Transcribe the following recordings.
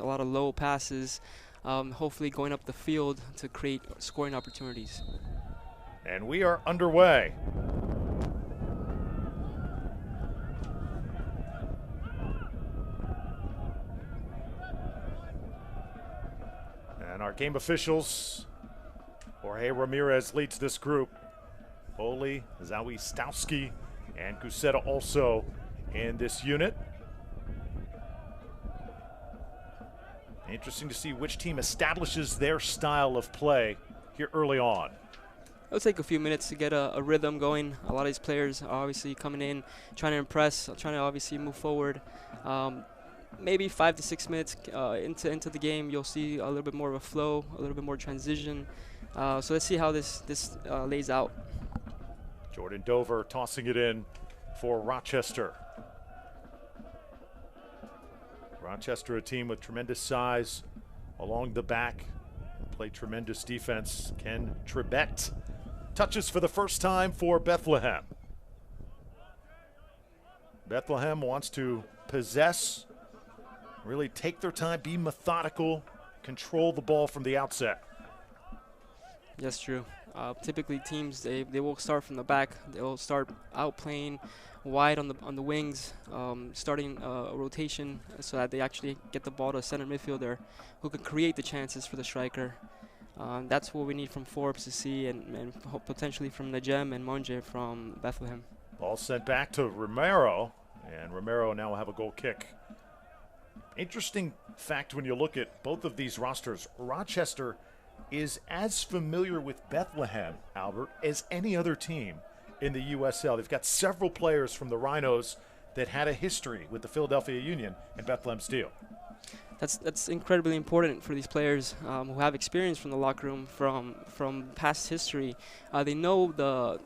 a lot of low passes, hopefully going up the field to create scoring opportunities. And we are underway. And our game officials, Jorge Ramirez leads this group. Oli, Zawi Stowski, and Guseta also in this unit. Interesting to see which team establishes their style of play here early on. It'll take a few minutes to get a rhythm going. A lot of these players are obviously coming in, trying to impress, trying to obviously move forward. Maybe 5 to 6 minutes into the game, you'll see a little bit more of a flow, a little bit more transition. So let's see how this lays out. Jordan Dover tossing it in for Rochester. Rochester, a team with tremendous size along the back, play tremendous defense. Ken Trebet touches for the first time for Bethlehem. Bethlehem wants to possess, really take their time, be methodical, control the ball from the outset. Yes, true. Typically, teams they will start from the back. They'll start outplaying wide on the wings, starting a rotation so that they actually get the ball to a center midfielder who can create the chances for the striker. That's what we need from Forbes to see, and potentially from Najem and Monje from Bethlehem. Ball sent back to Romero, and Romero now will have a goal kick. Interesting fact when you look at both of these rosters, Rochester is as familiar with Bethlehem, Albert, as any other team in the USL. They've got several players from the Rhinos that had a history with the Philadelphia Union and Bethlehem Steel. That's incredibly important for these players who have experience from the locker room, from past history. They know the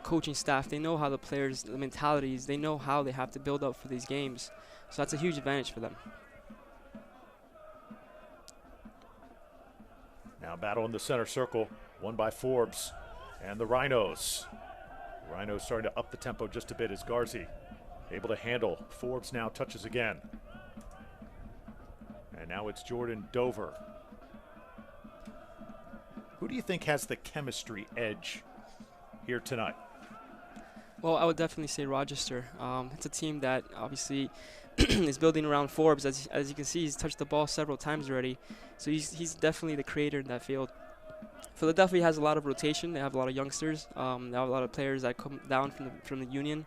coaching staff. They know how the players, the mentalities. They know how they have to build up for these games. So that's a huge advantage for them. Now battle in the center circle, won by Forbes and the Rhinos. Rhinos starting to up the tempo just a bit as Garzi able to handle. Forbes now touches again. And now it's Jordan Dover. Who do you think has the chemistry edge here tonight? Well, I would definitely say Rochester. It's a team that obviously is building around Forbes. As you can see, he's touched the ball several times already. So he's definitely the creator in that field. Philadelphia has a lot of rotation. They have a lot of youngsters. They have a lot of players that come down from the Union.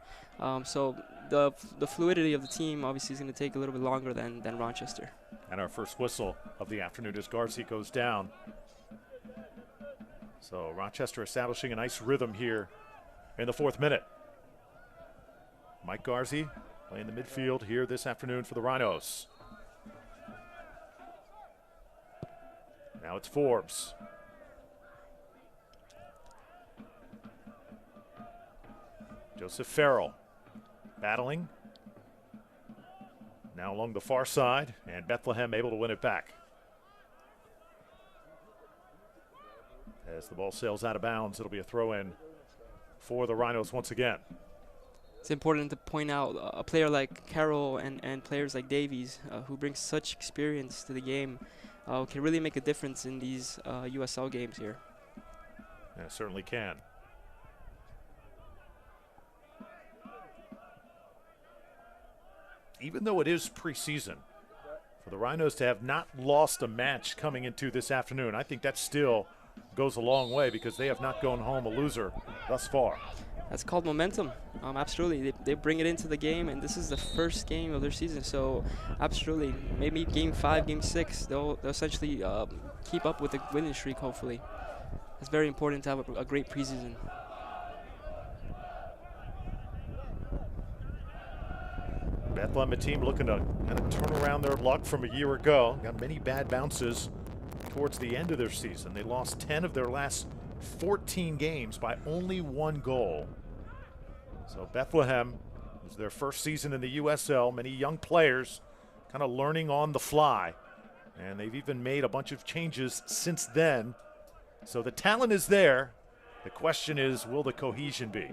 So the fluidity of the team obviously is going to take a little bit longer than Rochester. And our first whistle of the afternoon as Garzi goes down. So Rochester establishing a nice rhythm here in the 4th minute. Mike Garzi playing the midfield here this afternoon for the Rhinos. Now it's Forbes. Joseph Farrell battling. Now along the far side, and Bethlehem able to win it back. As the ball sails out of bounds, it'll be a throw-in for the Rhinos once again. It's important to point out a player like Carroll and players like Davies, who bring such experience to the game, can really make a difference in these USL games here. Yeah, certainly can. Even though it is preseason, for the Rhinos to have not lost a match coming into this afternoon, I think that still goes a long way because they have not gone home a loser thus far. That's called momentum. Absolutely. They bring it into the game, and this is the first game of their season. So, absolutely. Maybe game 5, game 6, they'll essentially keep up with the winning streak, hopefully. It's very important to have a great preseason. Bethlehem, a team looking to kind of turn around their luck from a year ago. Got many bad bounces towards the end of their season. They lost 10 of their last 14 games by only 1 goal. So Bethlehem was their first season in the USL. Many young players kind of learning on the fly. And they've even made a bunch of changes since then. So the talent is there. The question is, will the cohesion be?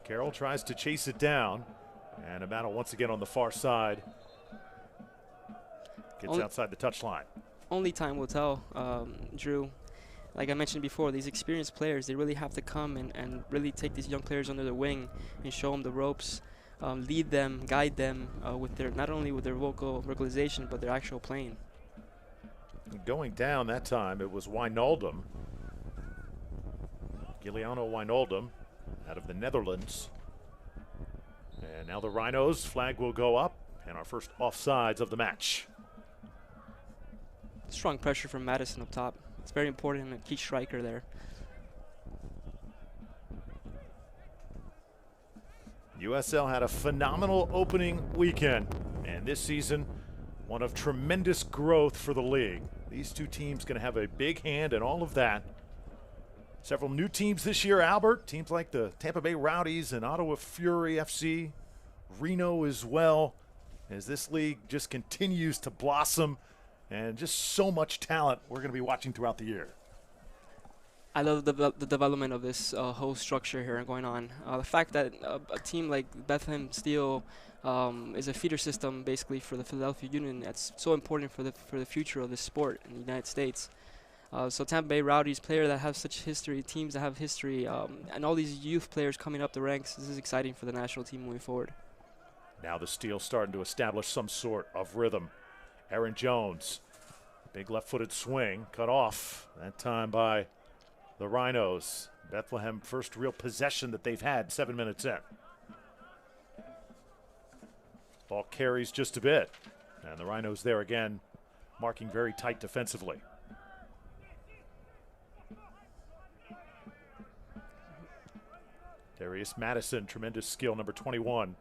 Carroll tries to chase it down. And a battle once again on the far side. gets outside the touchline. Only time will tell, Drew. Like I mentioned before, these experienced players, they really have to come and really take these young players under their wing and show them the ropes, lead them, guide them with their, not only with their vocalization, but their actual playing. Going down that time, it was Wijnaldum. Giuliano Wijnaldum out of the Netherlands. And now the Rhinos, flag will go up, and our first offsides of the match. Strong pressure from Madison up top. It's very important, a key striker there. USL had a phenomenal opening weekend, and this season, one of tremendous growth for the league. These two teams going to have a big hand in all of that. Several new teams this year, Albert. Teams like the Tampa Bay Rowdies and Ottawa Fury FC, Reno as well, as this league just continues to blossom, and just so much talent we're going to be watching throughout the year. I love the development of this whole structure here going on. The fact that a team like Bethlehem Steel is a feeder system basically for the Philadelphia Union, that's so important for the future of this sport in the United States. So Tampa Bay Rowdies, player that have such history, teams that have history, and all these youth players coming up the ranks, this is exciting for the national team moving forward. Now the Steel starting to establish some sort of rhythm. Aaron Jones, big left-footed swing, cut off that time by the Rhinos. Bethlehem, first real possession that they've had 7 minutes in. Ball carries just a bit, and the Rhinos there again, marking very tight defensively. Darius Madison, tremendous skill, number 21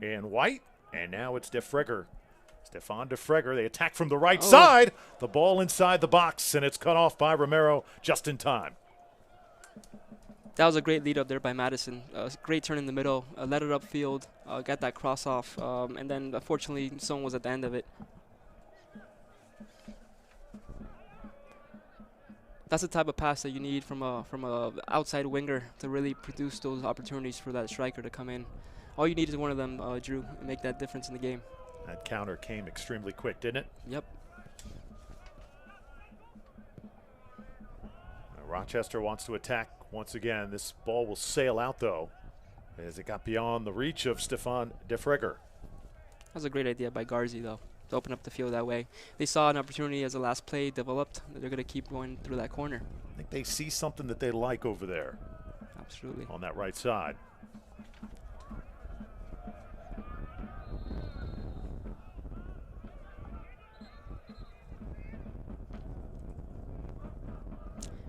in white. And now it's Stefan DeFreger. They attack from the right side. The ball inside the box, and it's cut off by Romero just in time. That was a great lead up there by Madison. Great turn in the middle, led it upfield, got that cross off, and then unfortunately someone was at the end of it. That's the type of pass that you need from a outside winger to really produce those opportunities for that striker to come in. All you need is one of them, Drew, and make that difference in the game. That counter came extremely quick, didn't it? Yep. Now Rochester wants to attack once again. This ball will sail out, though, as it got beyond the reach of Stefan DeFreger. That was a great idea by Garzi, though, to open up the field that way. They saw an opportunity as the last play developed. They're going to keep going through that corner. I think they see something that they like over there. Absolutely. On that right side.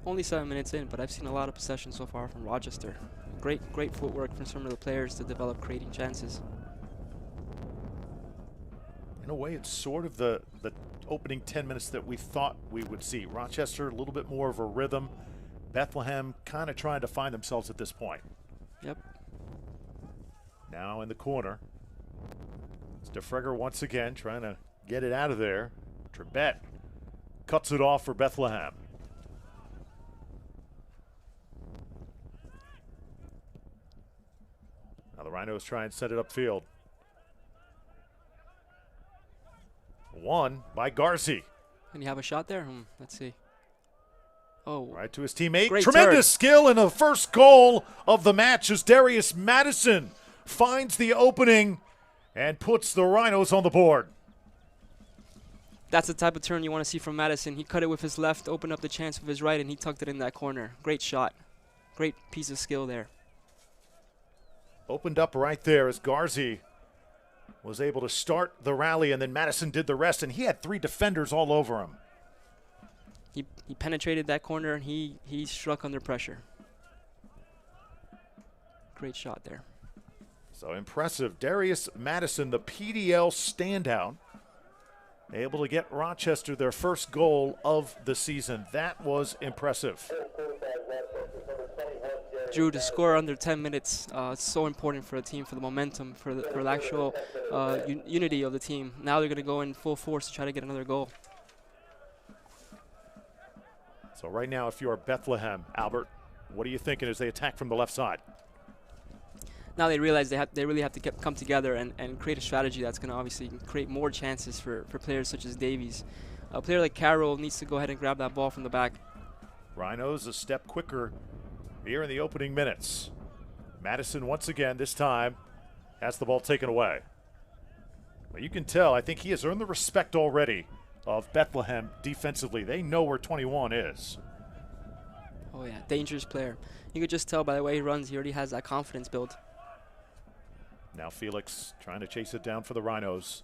Only 7 minutes in, but I've seen a lot of possession so far from Rochester. Great footwork from some of the players to develop creating chances. In a way, it's sort of the opening 10 minutes that we thought we would see. Rochester, a little bit more of a rhythm. Bethlehem kind of trying to find themselves at this point. Yep. Now in the corner. It's DeFreger once again trying to get it out of there. Trebet cuts it off for Bethlehem. Now the Rhinos try and set it upfield. Won by Garzi. And you have a shot there? Let's see. Oh. Right to his teammate. Great Tremendous skill, and the first goal of the match as Darius Madison finds the opening and puts the Rhinos on the board. That's the type of turn you want to see from Madison. He cut it with his left, opened up the chance with his right, and he tucked it in that corner. Great shot. Great piece of skill there. Opened up right there as Garzi was able to start the rally, and then Madison did the rest, and he had 3 defenders all over him. He penetrated that corner, and he struck under pressure. Great shot there. So impressive. Darius Madison, the PDL standout, able to get Rochester their first goal of the season. That was impressive. Drew, to score under 10 minutes, it's so important for a team, for the momentum, for the actual unity of the team. Now they're going to go in full force to try to get another goal. So right now, if you're Bethlehem, Albert, what are you thinking as they attack from the left side? now they realize they really have to come together and create a strategy that's going to obviously create more chances for players such as Davies. A player like Carroll needs to go ahead and grab that ball from the back. Rhinos a step quicker here in the opening minutes. Madison once again, this time, has the ball taken away. But you can tell, I think he has earned the respect already of Bethlehem defensively. They know where 21 is. Oh yeah, dangerous player. You could just tell by the way he runs, he already has that confidence built. Now Felix trying to chase it down for the Rhinos.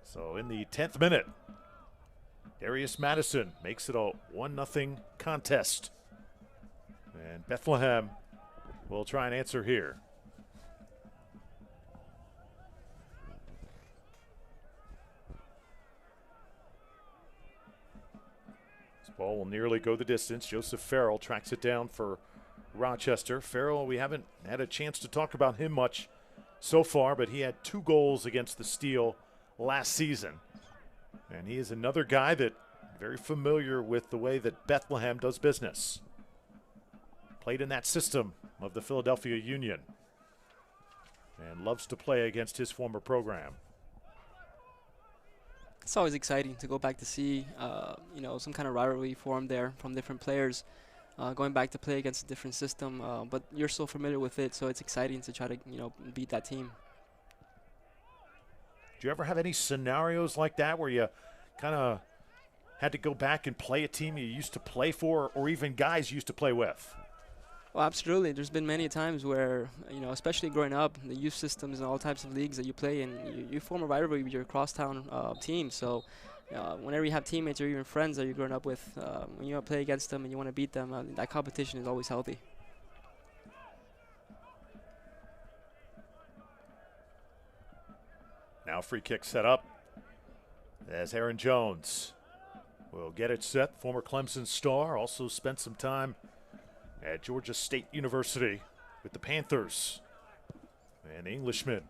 So in the 10th minute, Darius Madison makes it a 1-0 contest. And Bethlehem will try and answer here. This ball will nearly go the distance. Joseph Farrell tracks it down for Rochester. Farrell, we haven't had a chance to talk about him much so far, but he had 2 goals against the Steel last season. And he is another guy that very familiar with the way that Bethlehem does business. Played in that system of the Philadelphia Union and loves to play against his former program. It's always exciting to go back to see, some kind of rivalry form there from different players, going back to play against a different system. But you're so familiar with it, so it's exciting to try to, beat that team. Do you ever have any scenarios like that where you kind of had to go back and play a team you used to play for, or even guys you used to play with? Well, absolutely. There's been many times where, especially growing up, the youth systems and all types of leagues that you play in, you form a rivalry with your crosstown team. So whenever you have teammates or even friends that you're growing up with, when you play against them and you want to beat them, that competition is always healthy. Now free kick set up as Aaron Jones will get it set. Former Clemson star, also spent some time at Georgia State University with the Panthers. And the Englishman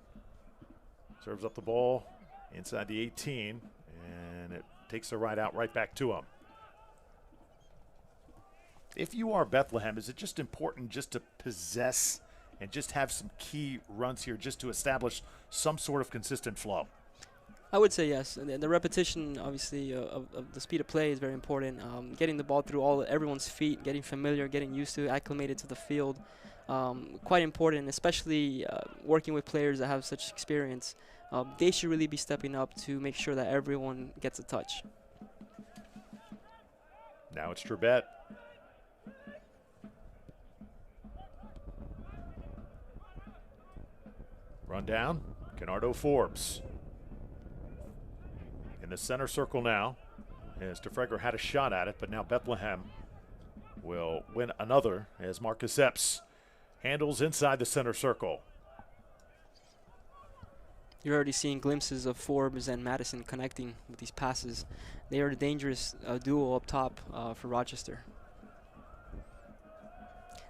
serves up the ball inside the 18, and it takes a right out right back to him. If you are Bethlehem, is it just important just to possess and just have some key runs here just to establish some sort of consistent flow? I would say yes. And the repetition, obviously, of the speed of play is very important. Getting the ball through everyone's feet, getting familiar, getting used to, acclimated to the field, quite important, especially working with players that have such experience. They should really be stepping up to make sure that everyone gets a touch. Now it's Trebet. Run down, Kennardo Forbes. In the center circle now, as DeFregger had a shot at it, but now Bethlehem will win another as Marcus Epps handles inside the center circle. You're already seeing glimpses of Forbes and Madison connecting with these passes. They are a dangerous duo up top for Rochester.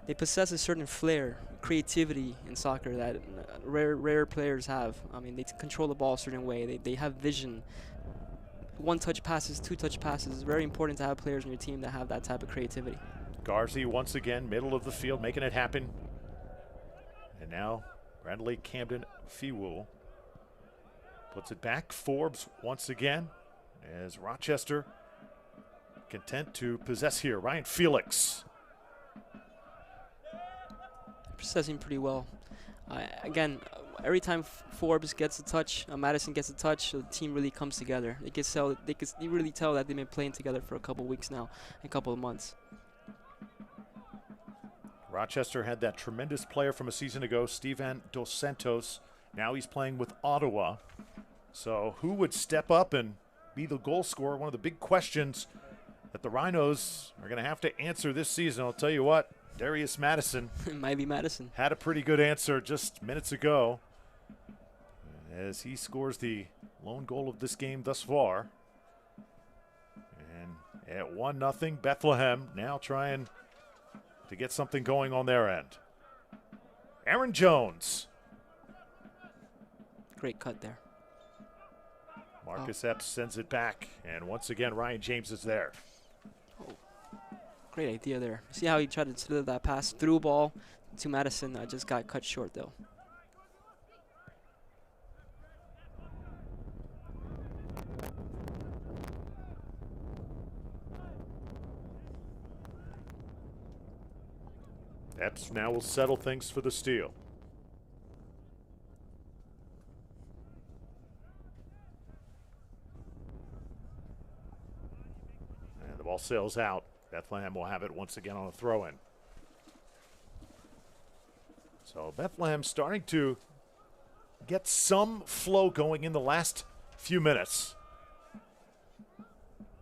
They possess a certain flair, creativity in soccer that rare players have. I mean, they control the ball a certain way. They have vision. One-touch passes, two-touch passes. It's very important to have players in your team that have that type of creativity. Garzi once again, middle of the field, making it happen. And now Bradley Camden Fewool puts it back. Forbes once again as Rochester content to possess here. Ryan Felix. Processing pretty well. Again, every time Forbes gets a touch, Madison gets a touch, the team really comes together. You really tell that they've been playing together for a couple of weeks now, a couple of months. Rochester had that tremendous player from a season ago, Steven Dos Santos. Now he's playing with Ottawa. So who would step up and be the goal scorer? One of the big questions that the Rhinos are going to have to answer this season. I'll tell you what, Darius Madison. It might be Madison. Had a pretty good answer just minutes ago as he scores the lone goal of this game thus far. And at 1-0, Bethlehem now trying to get something going on their end. Aaron Jones. Great cut there. Marcus Epps sends it back, and once again Ryan James is there. Great idea there. See how he tried to deliver that pass through ball to Madison. Just got cut short though. Epps now will settle things for the steal. And the ball sails out. Bethlehem will have it once again on a throw-in. So Bethlehem starting to get some flow going in the last few minutes.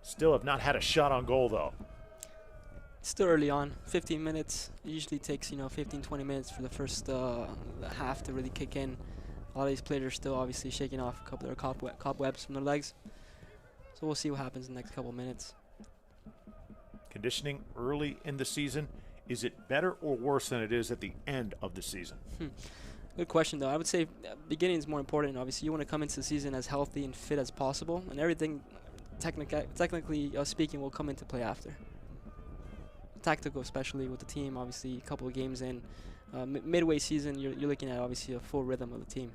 Still have not had a shot on goal, though. Still early on, 15 minutes. It usually takes, 15, 20 minutes for the first half to really kick in. A lot of these players are still obviously shaking off a couple of their cobwebs from their legs. So we'll see what happens in the next couple of minutes. Conditioning early in the season, is it better or worse than it is at the end of the season? Good question, though. I would say beginning is more important. Obviously, you want to come into the season as healthy and fit as possible, and everything, technically speaking, will come into play after. Tactical, especially with the team, obviously, a couple of games in. Midway season, you're looking at, obviously, a full rhythm of the team.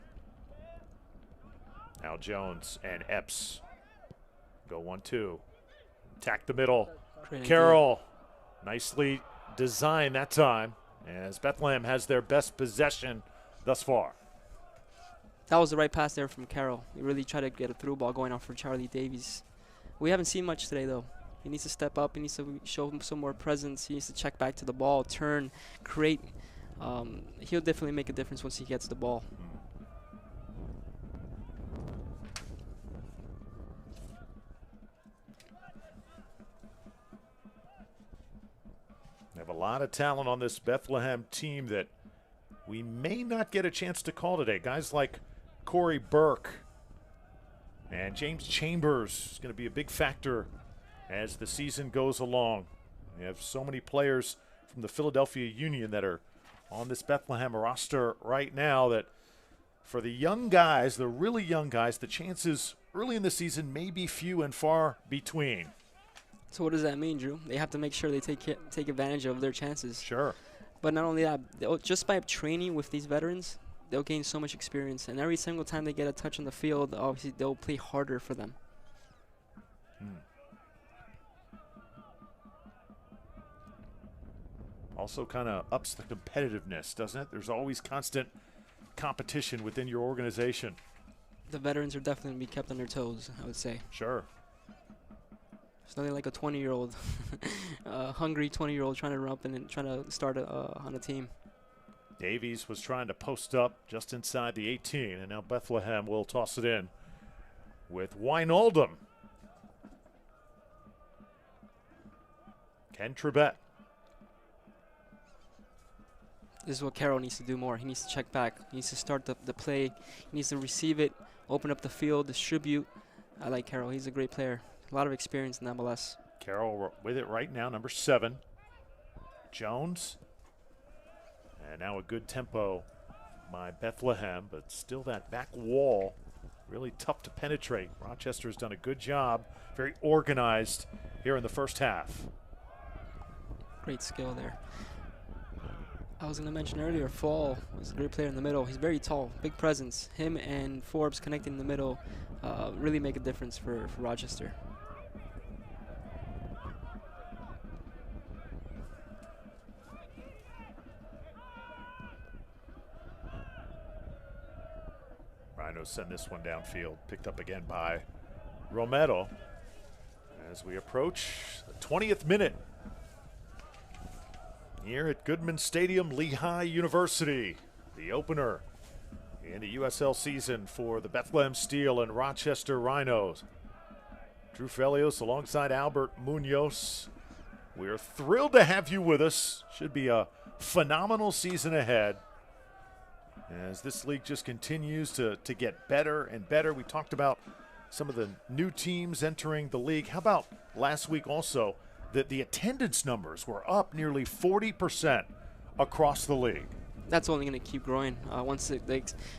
Now Jones and Epps go 1-2. Attack the middle. Great Carroll, nicely designed that time, as Bethlehem has their best possession thus far. That was the right pass there from Carroll. He really tried to get a through ball going on for Charlie Davies. We haven't seen much today, though. He needs to step up. He needs to show him some more presence. He needs to check back to the ball, turn, create. He'll definitely make a difference once he gets the ball. They have a lot of talent on this Bethlehem team that we may not get a chance to call today. Guys like Corey Burke and James Chambers is going to be a big factor as the season goes along. We have so many players from the Philadelphia Union that are on this Bethlehem roster right now that for the young guys, the really young guys, the chances early in the season may be few and far between. So what does that mean, Drew? They have to make sure they take advantage of their chances. Sure. But not only that, just by training with these veterans, they'll gain so much experience. And every single time they get a touch on the field, obviously they'll play harder for them. Also kind of ups the competitiveness, doesn't it? There's always constant competition within your organization. The veterans are definitely going to be kept on their toes, I would say. Sure. It's nothing like a 20-year-old, hungry 20-year-old trying to run up and trying to start on a team. Davies was trying to post up just inside the 18, and now Bethlehem will toss it in with Wijnaldum. Ken Trebet. This is what Carroll needs to do more. He needs to check back. He needs to start the play. He needs to receive it, open up the field, distribute. I like Carroll. He's a great player. A lot of experience in MLS. Carroll with it right now, number 7. Jones. And now a good tempo by Bethlehem, but still that back wall really tough to penetrate. Rochester has done a good job, very organized here in the first half. Great skill there. I was going to mention earlier, Fall was a great player in the middle. He's very tall, big presence. Him and Forbes connecting in the middle really make a difference for Rochester. Rhinos send this one downfield, picked up again by Romero as we approach the 20th minute here at Goodman Stadium, Lehigh University. The opener in the USL season for the Bethlehem Steel and Rochester Rhinos. Drew Felios alongside Albert Munoz. We're thrilled to have you with us. Should be a phenomenal season ahead as this league just continues to get better and better. We talked about some of the new teams entering the league. How about last week also that the attendance numbers were up nearly 40% across the league? That's only going to keep growing. Once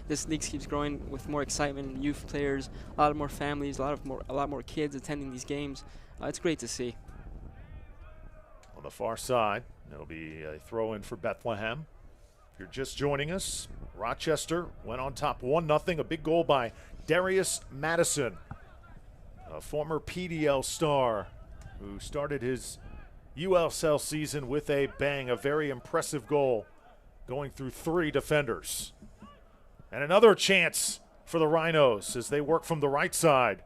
this league keeps growing with more excitement, youth players, a lot more families, a lot more kids attending these games. It's great to see. On the far side, it'll be a throw in for Bethlehem. If you're just joining us, Rochester went on top 1-0. A big goal by Darius Madison, a former PDL star who started his USL season with a bang. A very impressive goal, going through 3 defenders. And another chance for the Rhinos as they work from the right side.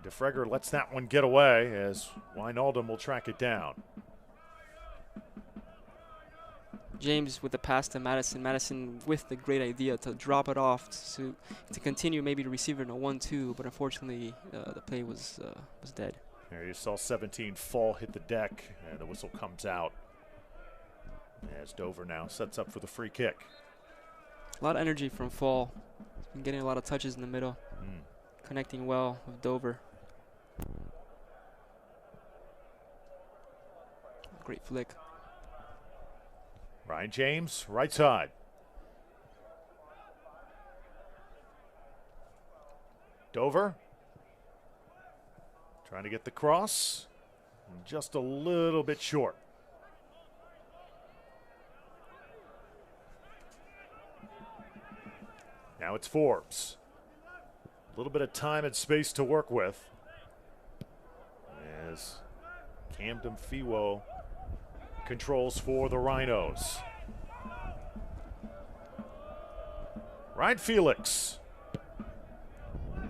DeFregger lets that one get away as Wijnaldum will track it down. James with the pass to Madison. Madison with the great idea to drop it off to continue maybe to receive it in a 1-2, but unfortunately the play was dead. There you saw 17 fall, hit the deck, and the whistle comes out as Dover now sets up for the free kick. A lot of energy from Fall. He's been getting a lot of touches in the middle, connecting well with Dover. Great flick. Ryan James, right side. Dover trying to get the cross, just a little bit short. Now it's Forbes. A little bit of time and space to work with as Camden Fiwo controls for the Rhinos. Ryan Felix. And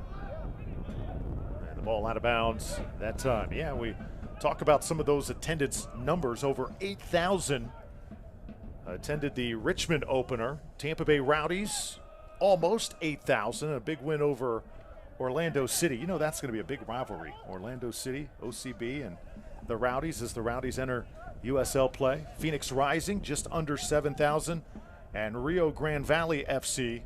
the ball out of bounds that time. Yeah, we talk about some of those attendance numbers. Over 8,000 attended the Richmond opener. Tampa Bay Rowdies, almost 8,000. A big win over Orlando City. You know that's going to be a big rivalry. Orlando City, OCB, and the Rowdies as the Rowdies enter USL play. Phoenix Rising just under 7,000, and Rio Grande Valley FC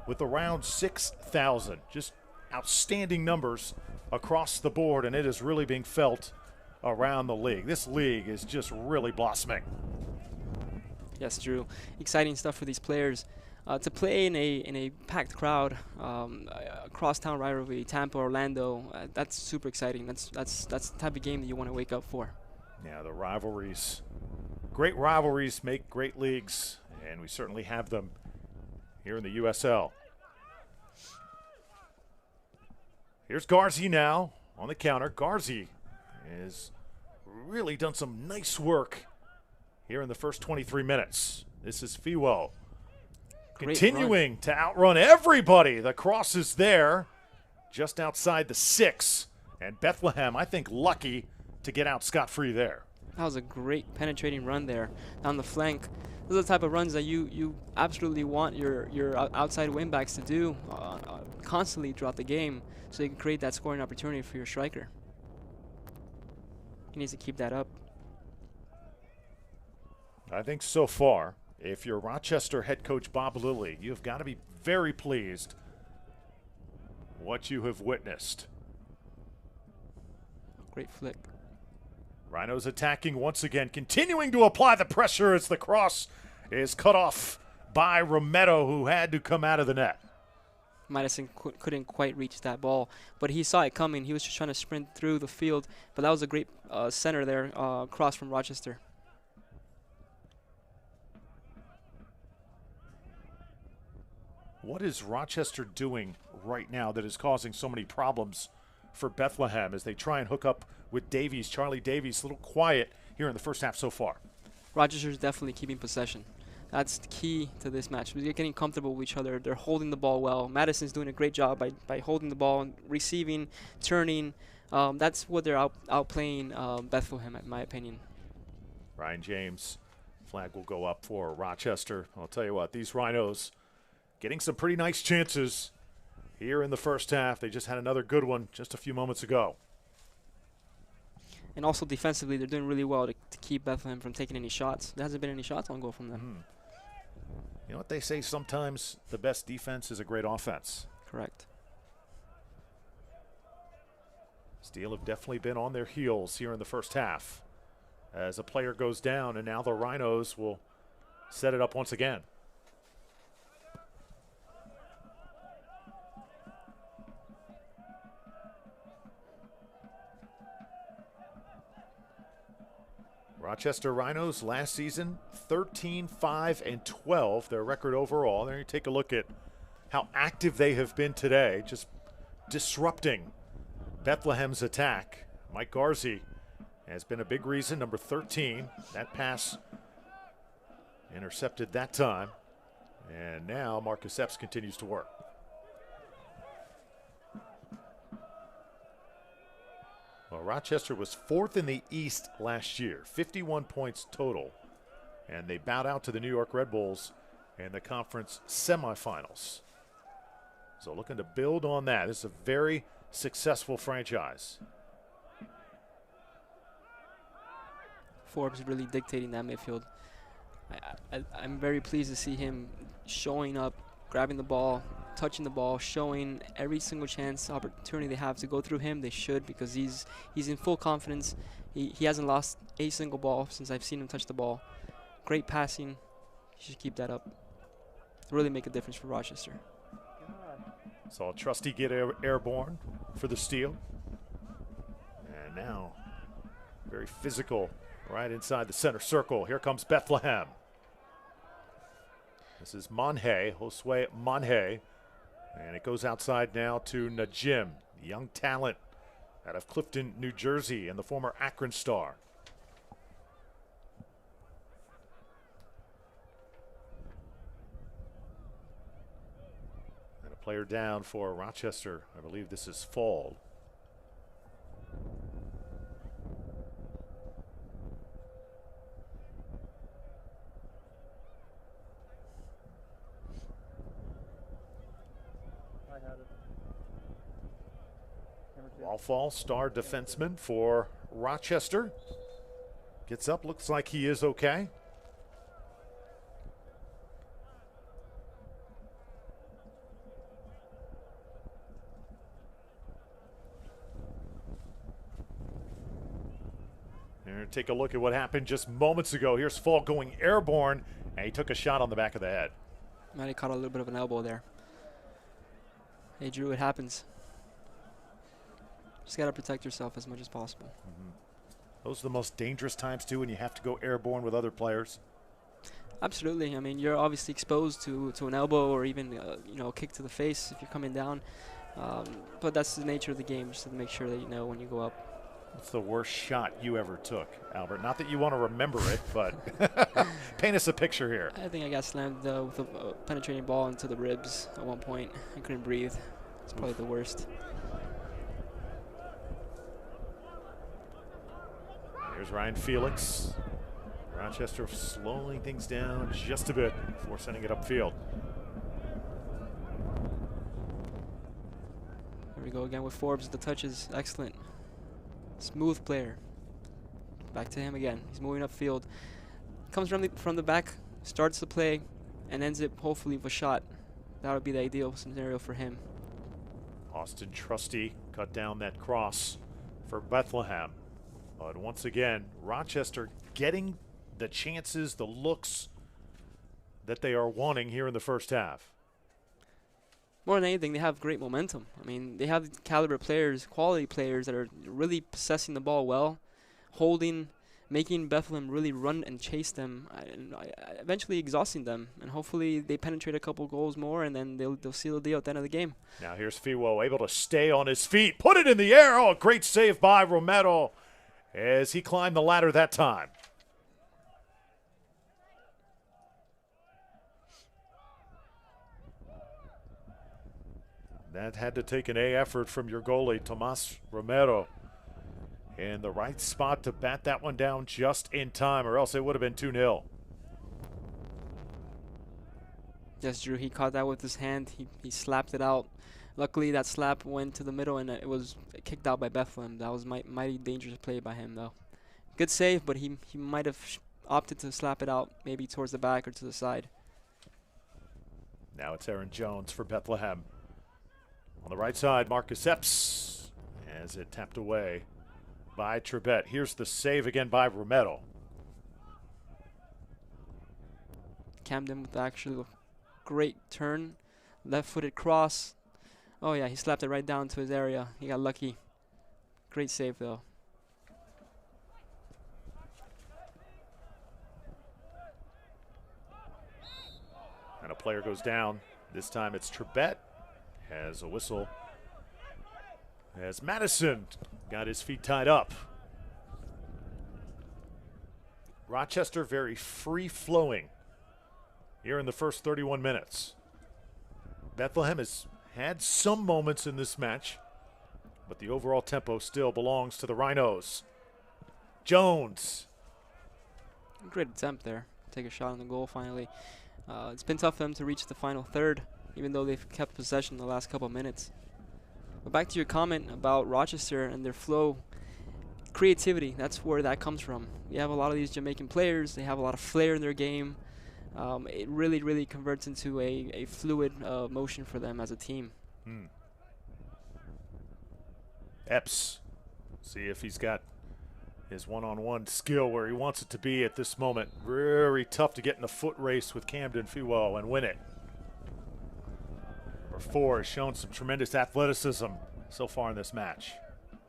with around 6,000. Just outstanding numbers across the board, and it is really being felt around the league. This league is just really blossoming. Yes, Drew. Exciting stuff for these players. To play in a packed crowd, a crosstown rivalry, Tampa, Orlando, that's super exciting. That's the type of game that you want to wake up for. Yeah, the rivalries, great rivalries make great leagues, and we certainly have them here in the USL. Here's Garzi now on the counter. Garzi has really done some nice work here in the first 23 minutes. This is Fiwo continuing to outrun everybody. The cross is there just outside the 6, and Bethlehem, I think, lucky to get out scot-free there. That was a great penetrating run there down the flank. Those are the type of runs that you absolutely want your outside wingbacks to do constantly throughout the game, so you can create that scoring opportunity for your striker. He needs to keep that up. I think so far, if you're Rochester head coach Bob Lilly, you've got to be very pleased what you have witnessed. Great flick. Rhinos attacking once again, continuing to apply the pressure as the cross is cut off by Rometto, who had to come out of the net. Madison couldn't quite reach that ball, but he saw it coming. He was just trying to sprint through the field, but that was a great center there, cross from Rochester. What is Rochester doing right now that is causing so many problems for Bethlehem as they try and hook up with Davies? Charlie Davies, a little quiet here in the first half so far. Rochester's definitely keeping possession. That's the key to this match. They're getting comfortable with each other. They're holding the ball well. Madison's doing a great job by holding the ball and receiving, turning. That's what they're outplaying Bethlehem, in my opinion. Ryan James, flag will go up for Rochester. I'll tell you what, these Rhinos getting some pretty nice chances here in the first half. They just had another good one just a few moments ago. And also defensively, they're doing really well to keep Bethlehem from taking any shots. There hasn't been any shots on goal from them. You know what they say, sometimes the best defense is a great offense. Correct. Steel have definitely been on their heels here in the first half as a player goes down, and now the Rhinos will set it up once again. Rochester Rhinos last season 13-5-12, their record overall. There you take a look at how active they have been today, just disrupting Bethlehem's attack. Mike Garzi has been a big reason, number 13. That pass intercepted that time. And now Marcus Epps continues to work. Well, Rochester was 4th in the East last year, 51 points total. And they bowed out to the New York Red Bulls in the conference semifinals. So looking to build on that. This is a very successful franchise. Forbes really dictating that midfield. I'm very pleased to see him showing up, grabbing the ball, touching the ball, showing every single chance, opportunity they have to go through him. They should, because he's in full confidence. He hasn't lost a single ball since I've seen him touch the ball. Great passing. He should keep that up. Really make a difference for Rochester. Saw Trusty get airborne for the steal. And now very physical right inside the center circle. Here comes Bethlehem. This is Monhay, Josue Monhay. And it goes outside now to Najim, young talent out of Clifton, New Jersey, and the former Akron Star. And a player down for Rochester. I believe this is Fall. Wallfall, star defenseman for Rochester. Gets up, looks like he is okay. And take a look at what happened just moments ago. Here's Fall going airborne, and he took a shot on the back of the head. Might have caught a little bit of an elbow there. Hey, Drew, it happens. Just got to protect yourself as much as possible. Mm-hmm. Those are the most dangerous times, too, when you have to go airborne with other players. Absolutely. I mean, you're obviously exposed to an elbow or even, a kick to the face if you're coming down. But that's the nature of the game, just to make sure that you know when you go up. What's the worst shot you ever took, Albert? Not that you want to remember it, but paint us a picture here. I think I got slammed with a penetrating ball into the ribs at one point. I couldn't breathe. It's probably the worst. Here's Ryan Felix. Rochester slowing things down just a bit before sending it upfield. Here we go again with Forbes. The touch is excellent. Smooth player. Back to him again. He's moving upfield. Comes from the back, starts the play, and ends it hopefully with a shot. That would be the ideal scenario for him. Austin Trusty cut down that cross for Bethlehem. But once again, Rochester getting the chances, the looks that they are wanting here in the first half. More than anything, they have great momentum. I mean, they have caliber players, quality players that are really possessing the ball well, holding, making Bethlehem really run and chase them, and eventually exhausting them. And hopefully they penetrate a couple goals more, and then they'll seal the deal at the end of the game. Now here's Fiwo able to stay on his feet, put it in the air. Oh, great save by Romero as he climbed the ladder that time. That had to take an A effort from your goalie, Tomas Romero. In the right spot to bat that one down just in time, or else it would have been 2-0. Yes, Drew, he caught that with his hand. He slapped it out. Luckily, that slap went to the middle, and it was kicked out by Bethlehem. That was mighty dangerous play by him, though. Good save, but he might have opted to slap it out, maybe towards the back or to the side. Now it's Aaron Jones for Bethlehem. On the right side, Marcus Epps as it tapped away by Trebet. Here's the save again by Romero. Camden with actually a great turn. Left-footed cross. Oh, yeah, he slapped it right down to his area. He got lucky. Great save, though. And a player goes down. This time it's Trebet. Has a whistle. As Madison got his feet tied up. Rochester very free-flowing here in the first 31 minutes. Bethlehem has had some moments in this match, but the overall tempo still belongs to the Rhinos. Jones. Great attempt there. Take a shot on the goal finally. It's been tough for them to reach the final third, even though they've kept possession the last couple of minutes. But back to your comment about Rochester and their flow, creativity, that's where that comes from. You have a lot of these Jamaican players. They have a lot of flair in their game. It really converts into a fluid motion for them as a team. Epps, see if he's got his one-on-one skill where he wants it to be at this moment. Very tough to get in a foot race with Camden Fuwo and win it. Number 4 has shown some tremendous athleticism so far in this match.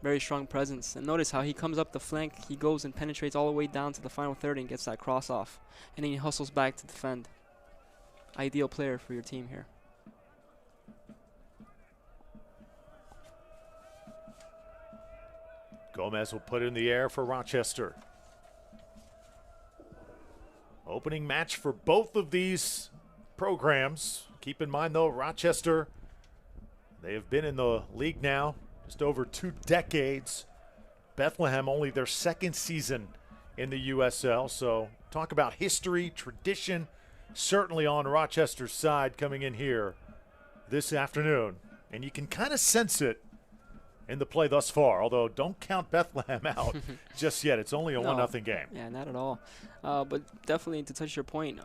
Very strong presence. And notice how he comes up the flank, he goes and penetrates all the way down to the final third and gets that cross off. And then he hustles back to defend. Ideal player for your team here. Gomez will put it in the air for Rochester. Opening match for both of these programs. Keep in mind, though, Rochester, they have been in the league now just over 2 decades. Bethlehem, only their 2nd season in the USL. So talk about history, tradition, certainly on Rochester's side coming in here this afternoon. And you can kind of sense it in the play thus far, although don't count Bethlehem out just yet. It's only a 1-0 game. Yeah, not at all. But definitely to touch your point,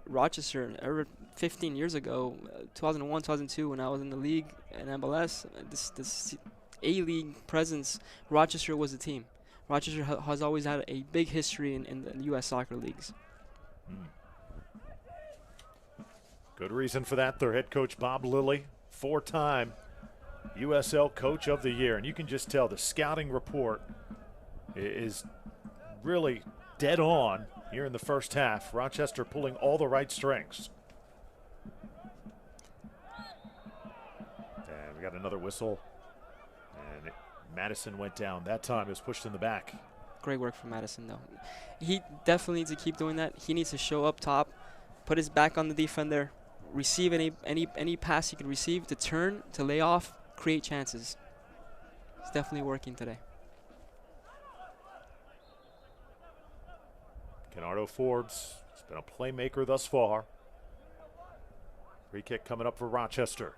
Rochester, 15 years ago, 2001, 2002, when I was in the league in MLS, this A-League presence, Rochester was the team. Rochester has always had a big history in the U.S. soccer leagues. Good reason for that. Their head coach, Bob Lilly, 4-time USL Coach of the Year. And you can just tell the scouting report is really dead on here in the first half. Rochester pulling all the right strings. And we got another whistle. And Madison went down. That time it was pushed in the back. Great work from Madison, though. He definitely needs to keep doing that. He needs to show up top, put his back on the defender, receive any pass he could receive, to turn, to lay off, create chances. It's definitely working today. Kenardo Forbes has been a playmaker thus far. Free kick coming up for Rochester.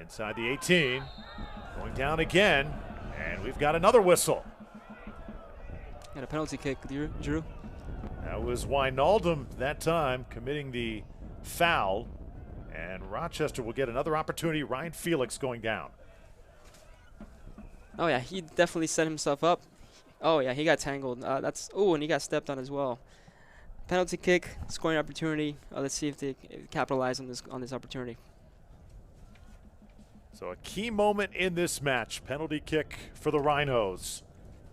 Inside the 18. Going down again. And we've got another whistle. And a penalty kick, Drew. That was Wijnaldum that time committing the foul. And Rochester will get another opportunity. Ryan Felix going down. Oh, yeah, he definitely set himself up. Oh, yeah, he got tangled. And he got stepped on as well. Penalty kick, scoring opportunity. Let's see if they capitalize on this opportunity. So a key moment in this match. Penalty kick for the Rhinos.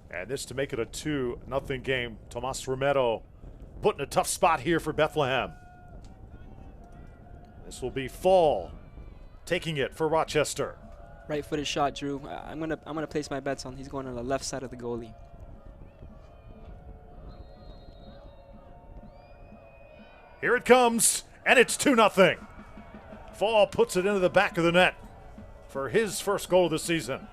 And this to make it a 2-0 game. Tomas Romero put in a tough spot here for Bethlehem. This will be Fall taking it for Rochester. Right-footed shot, Drew. I'm gonna place my bets on he's going on the left side of the goalie. Here it comes, and it's 2-0. Fall puts it into the back of the net for his first goal of the season.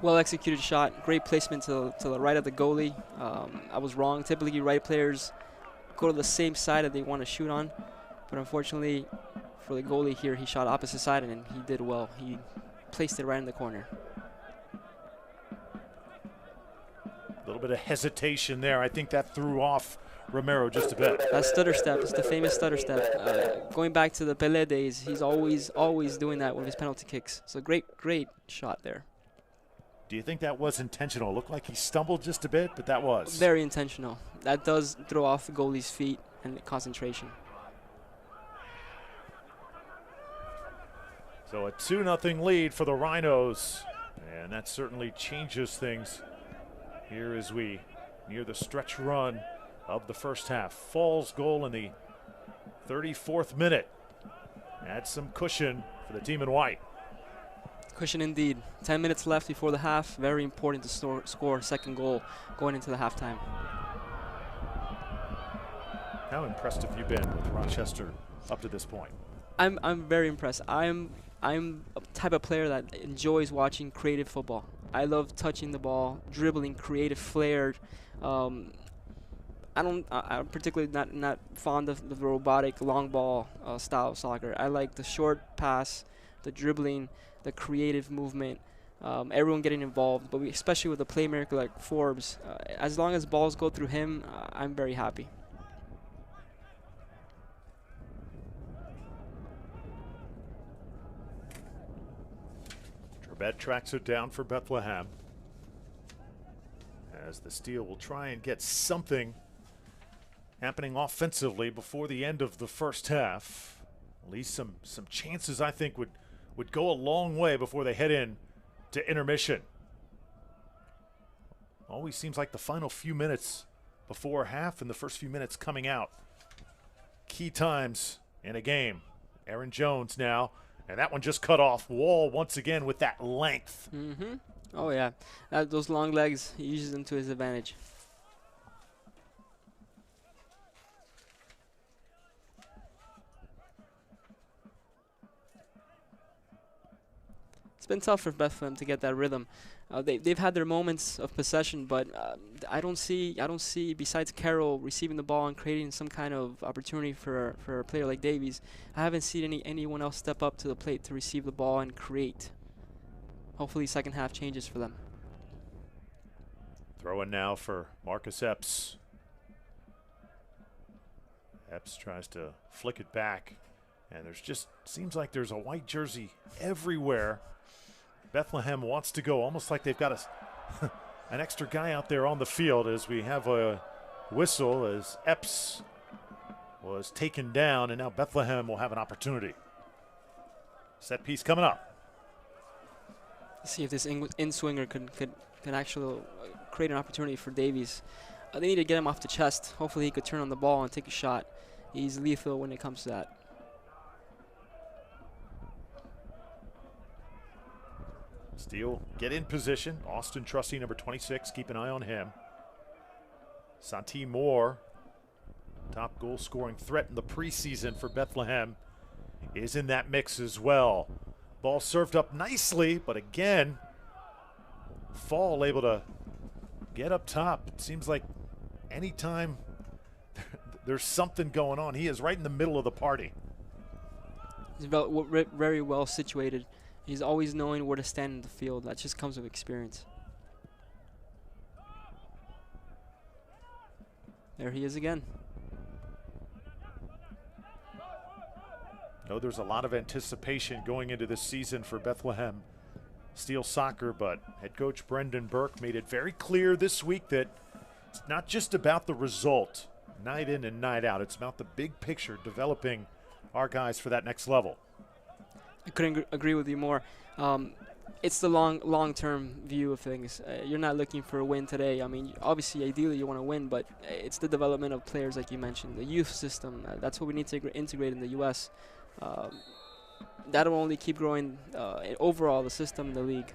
Well-executed shot. Great placement to the right of the goalie. I was wrong. Typically, right players go to the same side that they want to shoot on. But unfortunately, for the goalie here, he shot opposite side, and he did well. He placed it right in the corner. A little bit of hesitation there. I think that threw off Romero just a bit. That stutter step, it's the famous stutter step. Going back to the Pelé days, he's always doing that with his penalty kicks. So great shot there. Do you think that was intentional? It looked like he stumbled just a bit, but that was. Very intentional. That does throw off the goalie's feet and concentration. So a 2-0 lead for the Rhinos. And that certainly changes things here as we near the stretch run of the first half. Fall's goal in the 34th minute. Adds some cushion for the team in white. Cushion indeed. 10 minutes left before the half. Very important to score a second goal going into the halftime. How impressed have you been with Rochester up to this point? I'm very impressed. I'm a type of player that enjoys watching creative football. I love touching the ball, dribbling, creative flair. I'm particularly not fond of the robotic long ball style of soccer. I like the short pass, the dribbling, the creative movement, everyone getting involved. But especially with a playmaker like Forbes, as long as balls go through him, I'm very happy. Trebet tracks it down for Bethlehem, as the Steel will try and get something happening offensively before the end of the first half. At least some chances, I think, would go a long way before they head in to intermission. Always seems like the final few minutes before half and the first few minutes coming out. Key times in a game. Aaron Jones now, and that one just cut off. Wall once again with that length. Mm-hmm. Oh, yeah. Those long legs, he uses them to his advantage. It's been tough for Bethlehem to get that rhythm. They've had their moments of possession, but I don't see besides Carroll receiving the ball and creating some kind of opportunity for a player like Davies, I haven't seen anyone else step up to the plate to receive the ball and create. Hopefully second half changes for them. Throw in now for Marcus Epps. Epps tries to flick it back, and seems like there's a white jersey everywhere. Bethlehem wants to go, almost like they've got an extra guy out there on the field, as we have a whistle as Epps was taken down, and now Bethlehem will have an opportunity. Set piece coming up. Let's see if this in-swinger can actually create an opportunity for Davies. They need to get him off the chest. Hopefully he could turn on the ball and take a shot. He's lethal when it comes to that. Steele get in position. Austin Trusty, number 26. Keep an eye on him. Santi Moore, top goal scoring threat in the preseason for Bethlehem, is in that mix as well. Ball served up nicely, but again, Fall able to get up top. It seems like anytime there's something going on, he is right in the middle of the party. He's very well situated. He's always knowing where to stand in the field. That just comes with experience. There he is again. No, there's a lot of anticipation going into this season for Bethlehem Steel Soccer, but head coach Brendan Burke made it very clear this week that it's not just about the result, night in and night out. It's about the big picture, developing our guys for that next level. I couldn't agree with you more. It's the long-term view of things. You're not looking for a win today. I mean, obviously, ideally, you want to win, but it's the development of players, like you mentioned, the youth system. That's what we need to integrate in the U.S. That'll only keep growing overall the system in the league.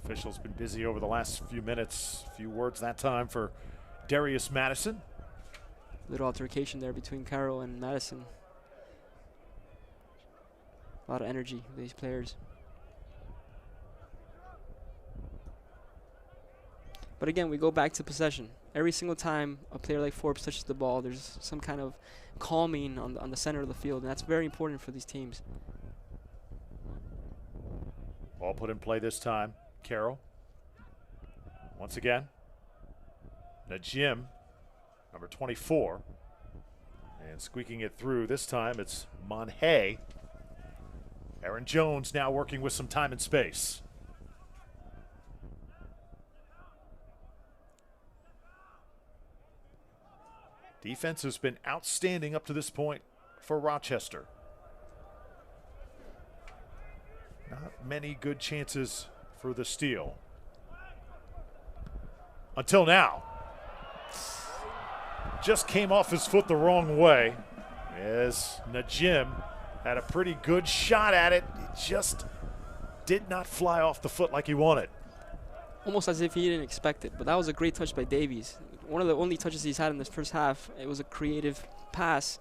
Officials been busy over the last few minutes. Few words that time for Darius Madison. Little altercation there between Carroll and Madison. A lot of energy with these players. But again, we go back to possession. Every single time a player like Forbes touches the ball, there's some kind of calming on the center of the field, and that's very important for these teams. Ball put in play this time. Carroll. Once again. Najim, number 24. And squeaking it through. This time it's Monhay. Aaron Jones now working with some time and space. Defense has been outstanding up to this point for Rochester. Not many good chances for the Steel. until now. Just came off his foot the wrong way as Najim had a pretty good shot at it. It just did not fly off the foot like he wanted. Almost as if he didn't expect it, but that was a great touch by Davies. One of the only touches he's had in this first half. It was a creative pass.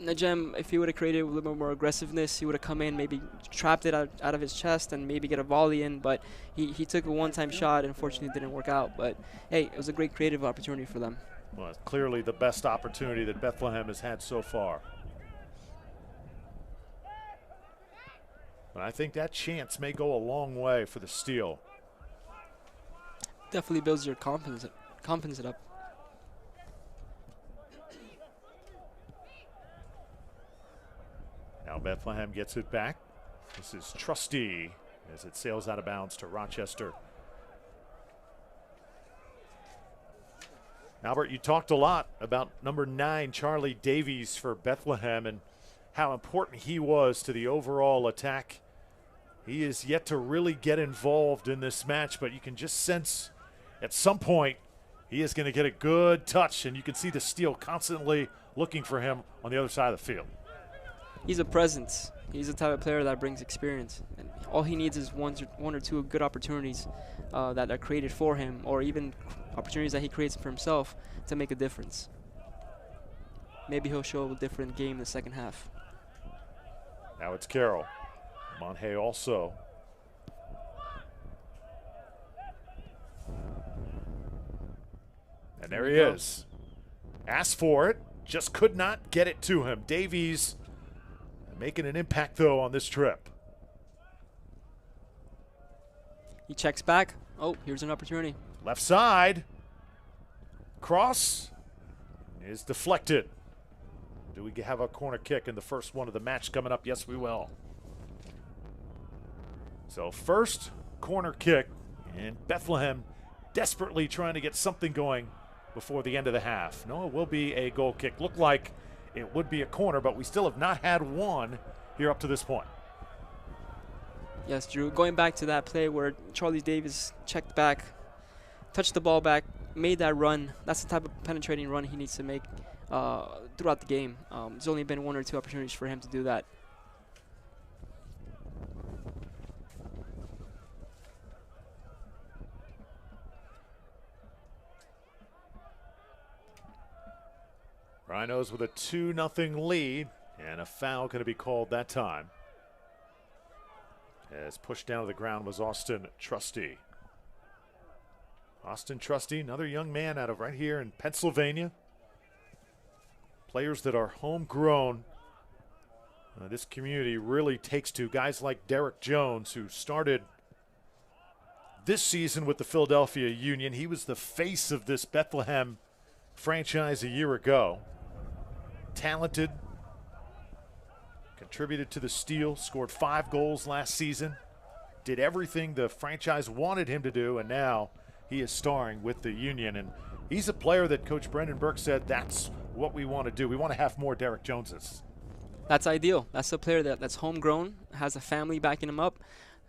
Najem, if he would have created a little bit more aggressiveness, he would have come in, maybe trapped it out of his chest and maybe get a volley in, but he took a one-time shot and unfortunately didn't work out. But hey, it was a great creative opportunity for them. Well, it's clearly the best opportunity that Bethlehem has had so far. But I think that chance may go a long way for the steal. Definitely builds your confidence up. Now Bethlehem gets it back. This is Trustee as it sails out of bounds to Rochester. Albert, you talked a lot about number 9, Charlie Davies, for Bethlehem and how important he was to the overall attack. He is yet to really get involved in this match, but you can just sense at some point he is going to get a good touch, and you can see the steal constantly looking for him on the other side of the field. He's a presence. He's the type of player that brings experience. And all he needs is one or two good opportunities that are created for him, or even opportunities that he creates for himself to make a difference. Maybe he'll show a different game in the second half. Now it's Carroll. Monhay also. And there he is. Asked for it, just could not get it to him. Davies making an impact, though, on this trip. He checks back. Oh, here's an opportunity. Left side. Cross is deflected. Do we have a corner kick in the first one of the match coming up? Yes, we will. So first corner kick, and Bethlehem desperately trying to get something going before the end of the half. No, it will be a goal kick. Looked like it would be a corner, but we still have not had one here up to this point. Yes, Drew. Going back to that play where Charlie Davis checked back, touched the ball back, made that run. That's the type of penetrating run he needs to make throughout the game. There's only been one or two opportunities for him to do that. Rhinos with a 2-0 lead, and a foul going to be called that time. As pushed down to the ground was Austin Trustee. Austin Trustee, another young man out of right here in Pennsylvania. Players that are homegrown. This community really takes to guys like Derek Jones, who started this season with the Philadelphia Union. He was the face of this Bethlehem franchise a year ago. Talented, contributed to the steal, scored 5 goals last season, did everything the franchise wanted him to do, and now he is starring with the Union. And he's a player that Coach Brendan Burke said that's what we want to do. We want to have more Derek Joneses. That's ideal. That's a player that's homegrown, has a family backing him up.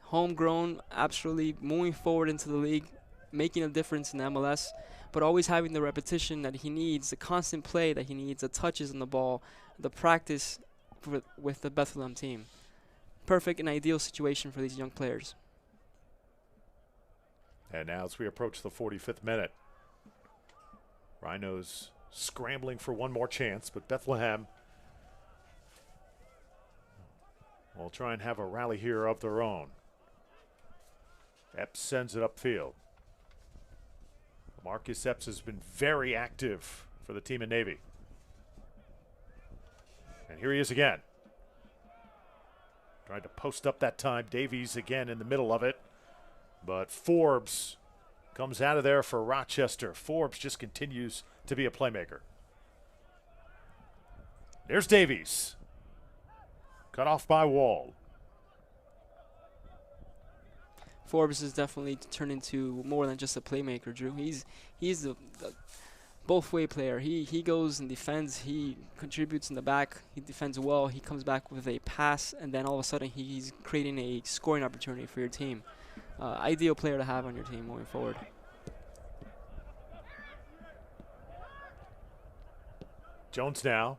Homegrown, absolutely moving forward into the league, making a difference in MLS, but always having the repetition that he needs, the constant play that he needs, the touches on the ball, the practice with the Bethlehem team. Perfect and ideal situation for these young players. And now as we approach the 45th minute, Rhinos scrambling for one more chance, but Bethlehem will try and have a rally here of their own. Epps sends it upfield. Marcus Epps has been very active for the team in Navy. And here he is again. Tried to post up that time. Davies again in the middle of it. But Forbes comes out of there for Rochester. Forbes just continues to be a playmaker. There's Davies. Cut off by Wall. Forbes has definitely turned into more than just a playmaker, Drew. He's the both-way player. He goes and defends. He contributes in the back. He defends well. He comes back with a pass, and then all of a sudden he's creating a scoring opportunity for your team. Ideal player to have on your team moving forward. Jones now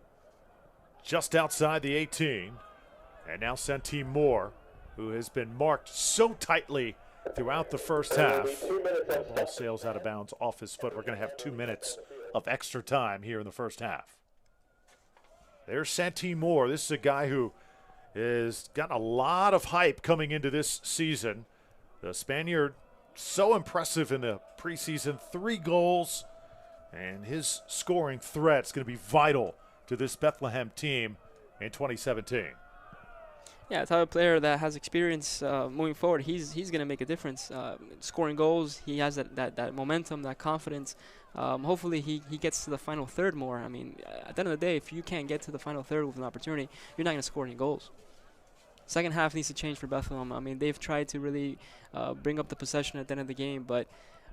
just outside the 18. And now Santim Moore, who has been marked so tightly throughout the first half. The ball sails out of bounds off his foot. We're going to have 2 minutes of extra time here in the first half. There's Santim Moore. This is a guy who has got a lot of hype coming into this season. The Spaniard, so impressive in the preseason, 3 goals, and his scoring threat is going to be vital to this Bethlehem team in 2017. Yeah, the type of player that has experience moving forward, he's going to make a difference. Scoring goals, he has that momentum, that confidence. Hopefully he gets to the final third more. I mean, at the end of the day, if you can't get to the final third with an opportunity, you're not going to score any goals. Second half needs to change for Bethlehem. I mean, they've tried to really bring up the possession at the end of the game, but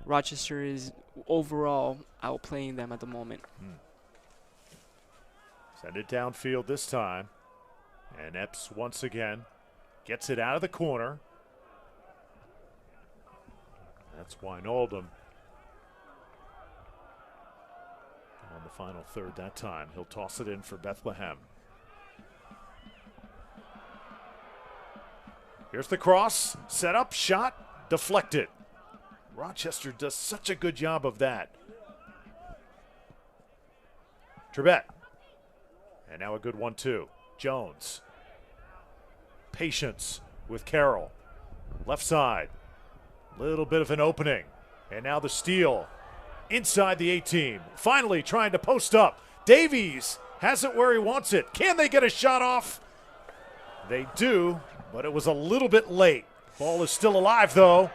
Rochester is overall outplaying them at the moment. Send it downfield this time. And Epps once again gets it out of the corner. That's Wijnaldum on the final third that time. He'll toss it in for Bethlehem. Here's the cross, set up, shot, deflected. Rochester does such a good job of that. Trebet. And now a good 1-2. Jones. Patience with Carroll. Left side. Little bit of an opening. And now the steal inside the 18. Finally trying to post up. Davies has it where he wants it. Can they get a shot off? They do, but it was a little bit late. Ball is still alive though.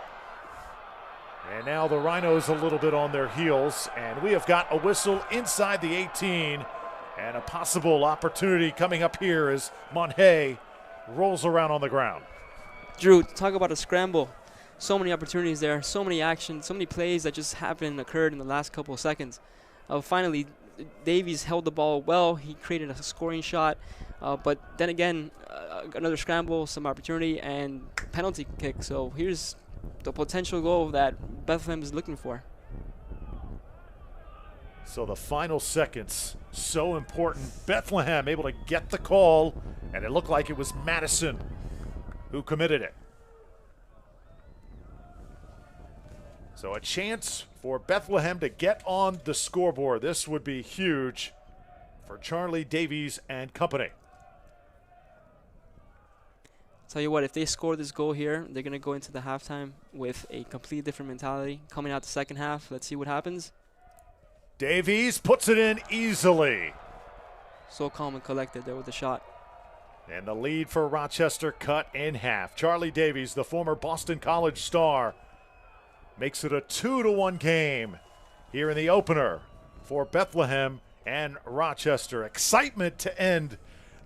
And now the Rhinos a little bit on their heels. And we have got a whistle inside the 18. And a possible opportunity coming up here as Monhay rolls around on the ground. Drew, talk about a scramble. So many opportunities there, so many actions, so many plays that just happened and occurred in the last couple of seconds. Finally, Davies held the ball well. He created a scoring shot. But then again, another scramble, some opportunity, and penalty kick. So here's the potential goal that Bethlehem is looking for. So the final seconds, so important. Bethlehem able to get the call, and it looked like it was Madison who committed it. So a chance for Bethlehem to get on the scoreboard. This would be huge for Charlie Davies and company. Tell you what, if they score this goal here, they're going to go into the halftime with a completely different mentality. Coming out the second half, let's see what happens. Davies puts it in easily. So calm and collected there with the shot. And the lead for Rochester cut in half. Charlie Davies, the former Boston College star, makes it a 2-1 game here in the opener for Bethlehem and Rochester. Excitement to end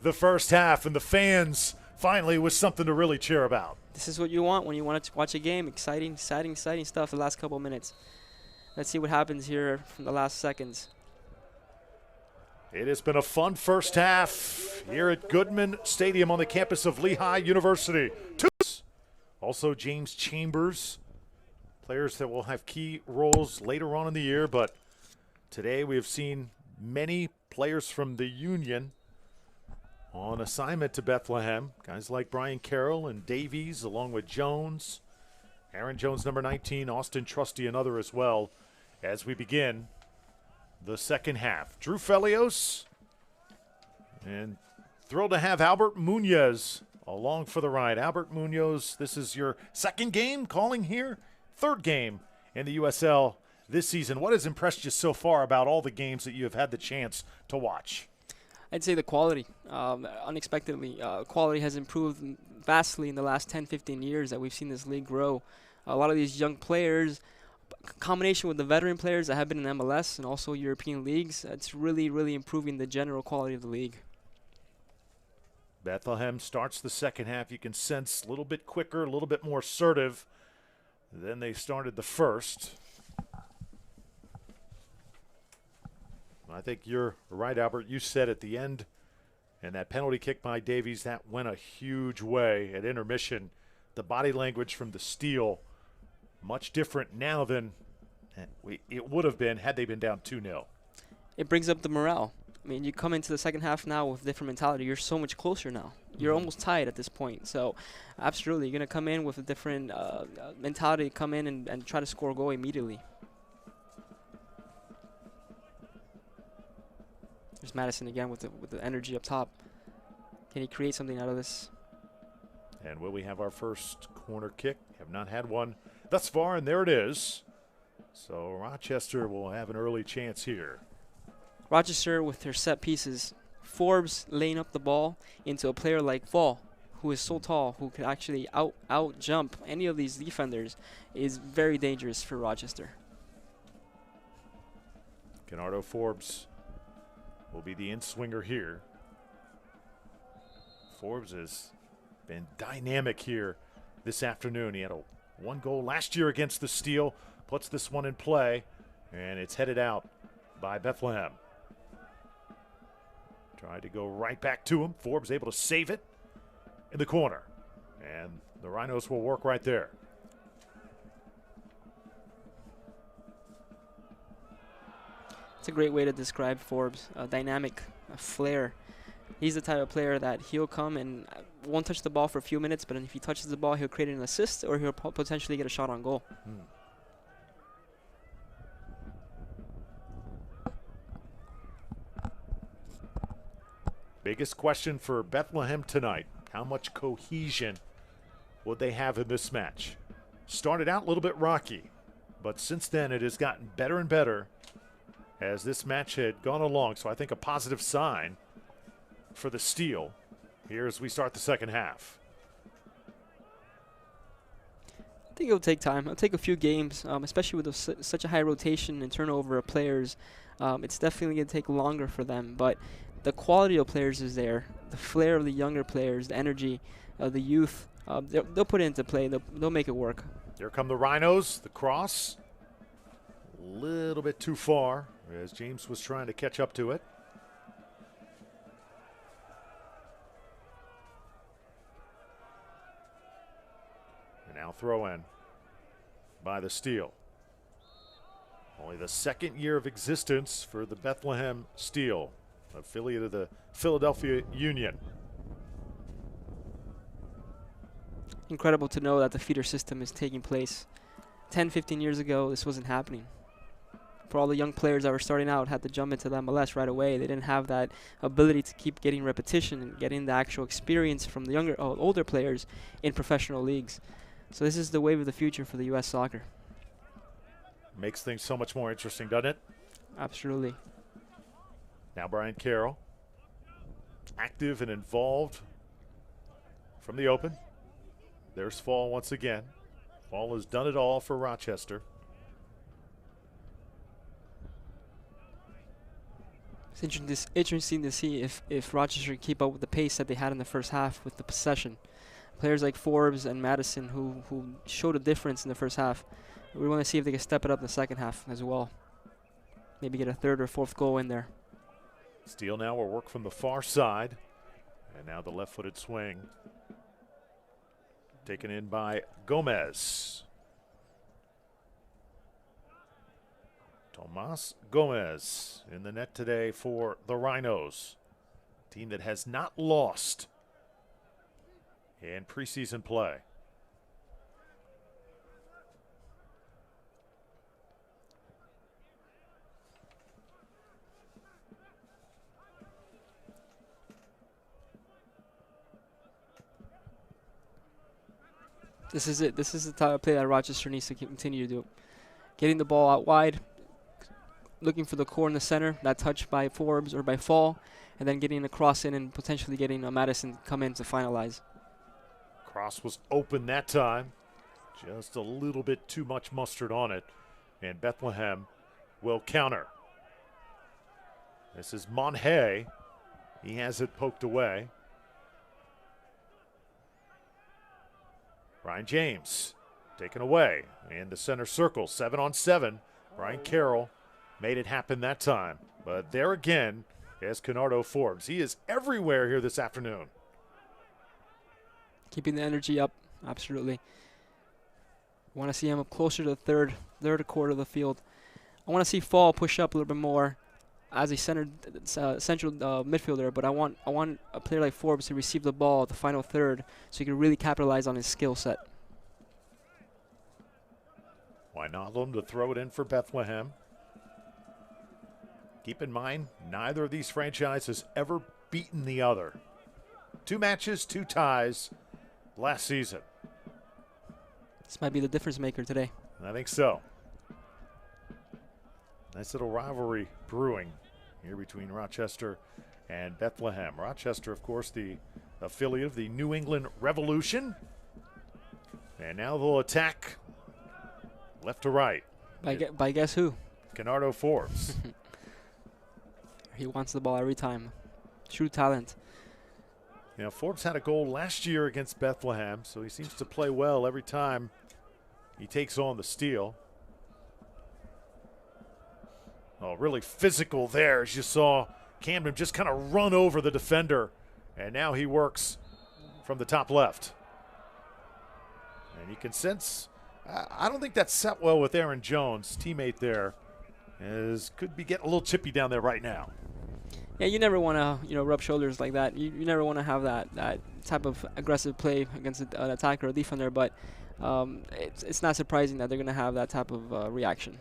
the first half, and the fans finally with something to really cheer about. This is what you want when you want to watch a game. Exciting stuff the last couple of minutes. Let's see what happens here from the last seconds. It has been a fun first half here at Goodman Stadium on the campus of Lehigh University. Also James Chambers, players that will have key roles later on in the year, but today we have seen many players from the Union on assignment to Bethlehem. Guys like Brian Carroll and Davies, along with Jones, Aaron Jones, number 19, Austin Trusty, another as well, as we begin the second half. Drew Felios, and thrilled to have Albert Munoz along for the ride. Albert Munoz, this is your second game calling here, third game in the USL this season. What has impressed you so far about all the games that you have had the chance to watch? I'd say the quality. Unexpectedly, quality has improved vastly in the last 10, 15 years that we've seen this league grow. A lot of these young players, combination with the veteran players that have been in MLS and also European leagues, it's really, really improving the general quality of the league. Bethlehem starts the second half. You can sense a little bit quicker, a little bit more assertive than they started the first. I think you're right, Albert. You said at the end, and that penalty kick by Davies, that went a huge way at intermission. The body language from the steal, much different now than it would have been had they been down 2-0. It brings up the morale. I mean, you come into the second half now with different mentality. You're so much closer now. You're almost tied at this point. So, absolutely, you're going to come in with a different mentality, come in and try to score a goal immediately. There's Madison again with the energy up top. Can he create something out of this? And will we have our first corner kick? Have not had one thus far, and there it is. So Rochester will have an early chance here. Rochester with their set pieces. Forbes laying up the ball into a player like Fall, who is so tall, who could actually out jump any of these defenders, is very dangerous for Rochester. Kenardo Forbes will be the in-swinger here. Forbes has been dynamic here this afternoon. He had one goal last year against the Steel, puts this one in play, and it's headed out by Bethlehem. Tried to go right back to him. Forbes able to save it in the corner. And the Rhinos will work right there. It's a great way to describe Forbes. A dynamic, a flair. He's the type of player that he'll come and won't touch the ball for a few minutes, but if he touches the ball, he'll create an assist or he'll potentially get a shot on goal. Biggest question for Bethlehem tonight, how much cohesion would they have in this match? Started out a little bit rocky, but since then it has gotten better and better as this match had gone along. So I think a positive sign for the Steel here as we start the second half. I think it'll take time. It'll take a few games, especially with such a high rotation and turnover of players. It's definitely going to take longer for them, but the quality of players is there. The flair of the younger players, the energy of the youth, they'll put it into play. They'll make it work. Here come the Rhinos, the cross. A little bit too far as James was trying to catch up to it. And now throw in by the Steel. Only the second year of existence for the Bethlehem Steel, affiliate of the Philadelphia Union. Incredible to know that the feeder system is taking place. 10, 15 years ago, this wasn't happening. For all the young players that were starting out, had to jump into the MLS right away. They didn't have that ability to keep getting repetition and getting the actual experience from the older players in professional leagues. So this is the wave of the future for the U.S. soccer. Makes things so much more interesting, doesn't it? Absolutely. Now Brian Carroll, active and involved from the open. There's Fall once again. Fall has done it all for Rochester. It's interesting to see if Rochester can keep up with the pace that they had in the first half with the possession. Players like Forbes and Madison who showed a difference in the first half. We want to see if they can step it up in the second half as well. Maybe get a third or fourth goal in there. Steel now will work from the far side. And now the left-footed swing. Taken in by Gomez. Tomas Gomez in the net today for the Rhinos. Team that has not lost in preseason play. This is it. This is the type of play that Rochester needs to continue to do. Getting the ball out wide, looking for the core in the center, that touch by Forbes or by Fall, and then getting a cross in and potentially getting a Madison to come in to finalize. Cross was open that time. Just a little bit too much mustard on it. And Bethlehem will counter. This is Monhay. He has it poked away. Ryan James taken away in the center circle, 7-on-7. Brian Carroll made it happen that time. But there again is Kenardo Forbes. He is everywhere here this afternoon. Keeping the energy up, absolutely. Want to see him up closer to the third quarter of the field. I want to see Fall push up a little bit more. as a central midfielder, but I want a player like Forbes to receive the ball at the final third, so he can really capitalize on his skill set. Wijnaldum to throw it in for Bethlehem. Keep in mind, neither of these franchises ever beaten the other. 2 matches, 2 ties last season. This might be the difference maker today. I think so. Nice little rivalry brewing here between Rochester and Bethlehem. Rochester, of course, the affiliate of the New England Revolution. And now they'll attack left to right. By guess who? Kenardo Forbes. He wants the ball every time. True talent. You know, Forbes had a goal last year against Bethlehem, so he seems to play well every time he takes on the steal. Oh, really physical there, as you saw Camden just kind of run over the defender. And now he works from the top left. And you can sense, I don't think that's set well with Aaron Jones, teammate there, as could be getting a little chippy down there right now. Yeah, you never want to, rub shoulders like that. You never want to have that type of aggressive play against an attacker or defender, but it's not surprising that they're going to have that type of reaction.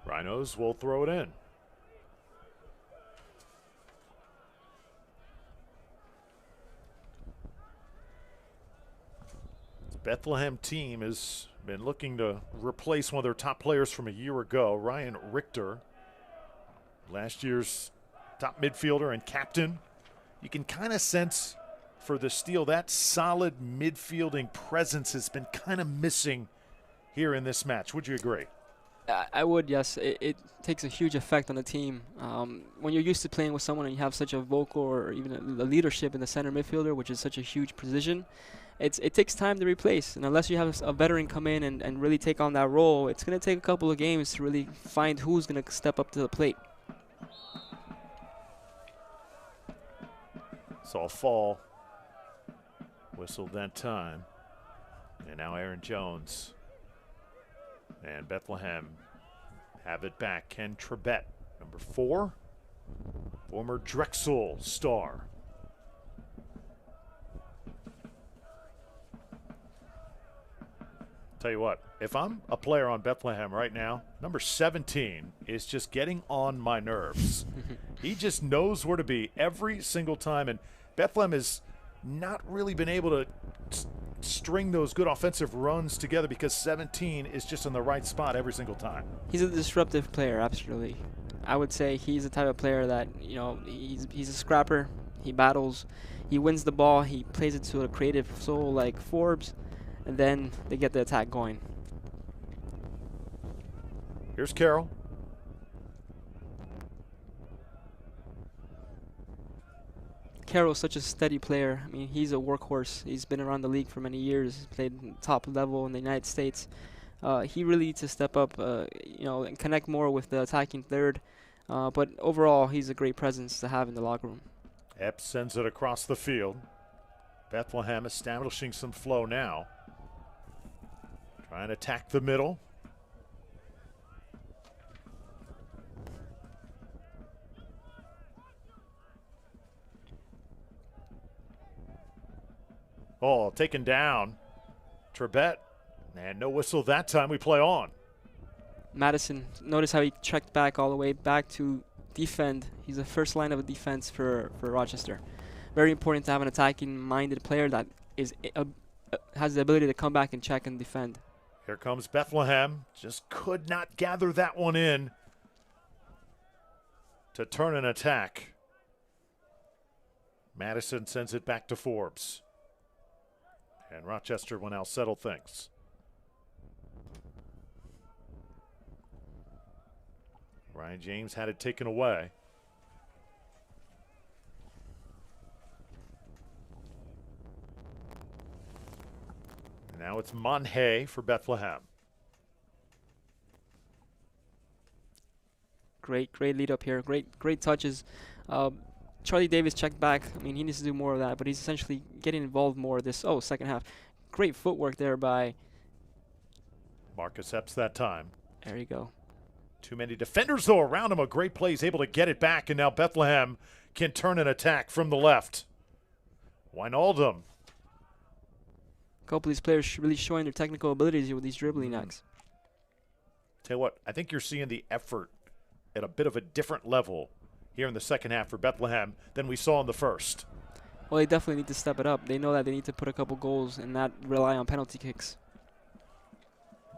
Rhinos will throw it in. Bethlehem team has been looking to replace one of their top players from a year ago, Ryan Richter, last year's top midfielder and captain. You can kind of sense for the Steel that solid midfielding presence has been kind of missing here in this match. Would you agree? I would, yes. It takes a huge effect on the team. When you're used to playing with someone and you have such a vocal or even a leadership in the center midfielder, which is such a huge position, it takes time to replace. And unless you have a veteran come in and really take on that role, it's going to take a couple of games to really find who's going to step up to the plate. Saw fall. Whistled that time. And now Aaron Jones. And Bethlehem have it back. Ken Trebet, number 4, former Drexel star. Tell you what, if I'm a player on Bethlehem right now, number 17 is just getting on my nerves. He just knows where to be every single time, and Bethlehem has not really been able to string those good offensive runs together because 17 is just in the right spot every single time. He's a disruptive player, absolutely. I would say he's the type of player that, he's a scrapper. He battles. He wins the ball. He plays it to a creative soul like Forbes, and then they get the attack going. Here's Carroll. Carroll's such a steady player. I mean, he's a workhorse. He's been around the league for many years. He's played top level in the United States. He really needs to step up, and connect more with the attacking third. But overall, he's a great presence to have in the locker room. Epps sends it across the field. Bethlehem establishing some flow now. Trying to attack the middle. Oh, taken down. Trebet. And no whistle that time. We play on. Madison, notice how he trekked back all the way back to defend. He's the first line of defense for Rochester. Very important to have an attacking-minded player that has the ability to come back and check and defend. Here comes Bethlehem. Just could not gather that one in to turn an attack. Madison sends it back to Forbes. And Rochester will now settle things. Ryan James had it taken away. And now it's Monhay for Bethlehem. Great lead up here. Great touches. Charlie Davis checked back. I mean, he needs to do more of that, but he's essentially getting involved more this second half. Great footwork there by Marcus Epps that time. There you go. Too many defenders, though, around him. A great play. He's able to get it back, and now Bethlehem can turn an attack from the left. Wijnaldum. A couple of these players really showing their technical abilities here with these dribbling acts. Tell you what, I think you're seeing the effort at a bit of a different level here in the second half for Bethlehem than we saw in the first. Well, they definitely need to step it up. They know that they need to put a couple goals and not rely on penalty kicks.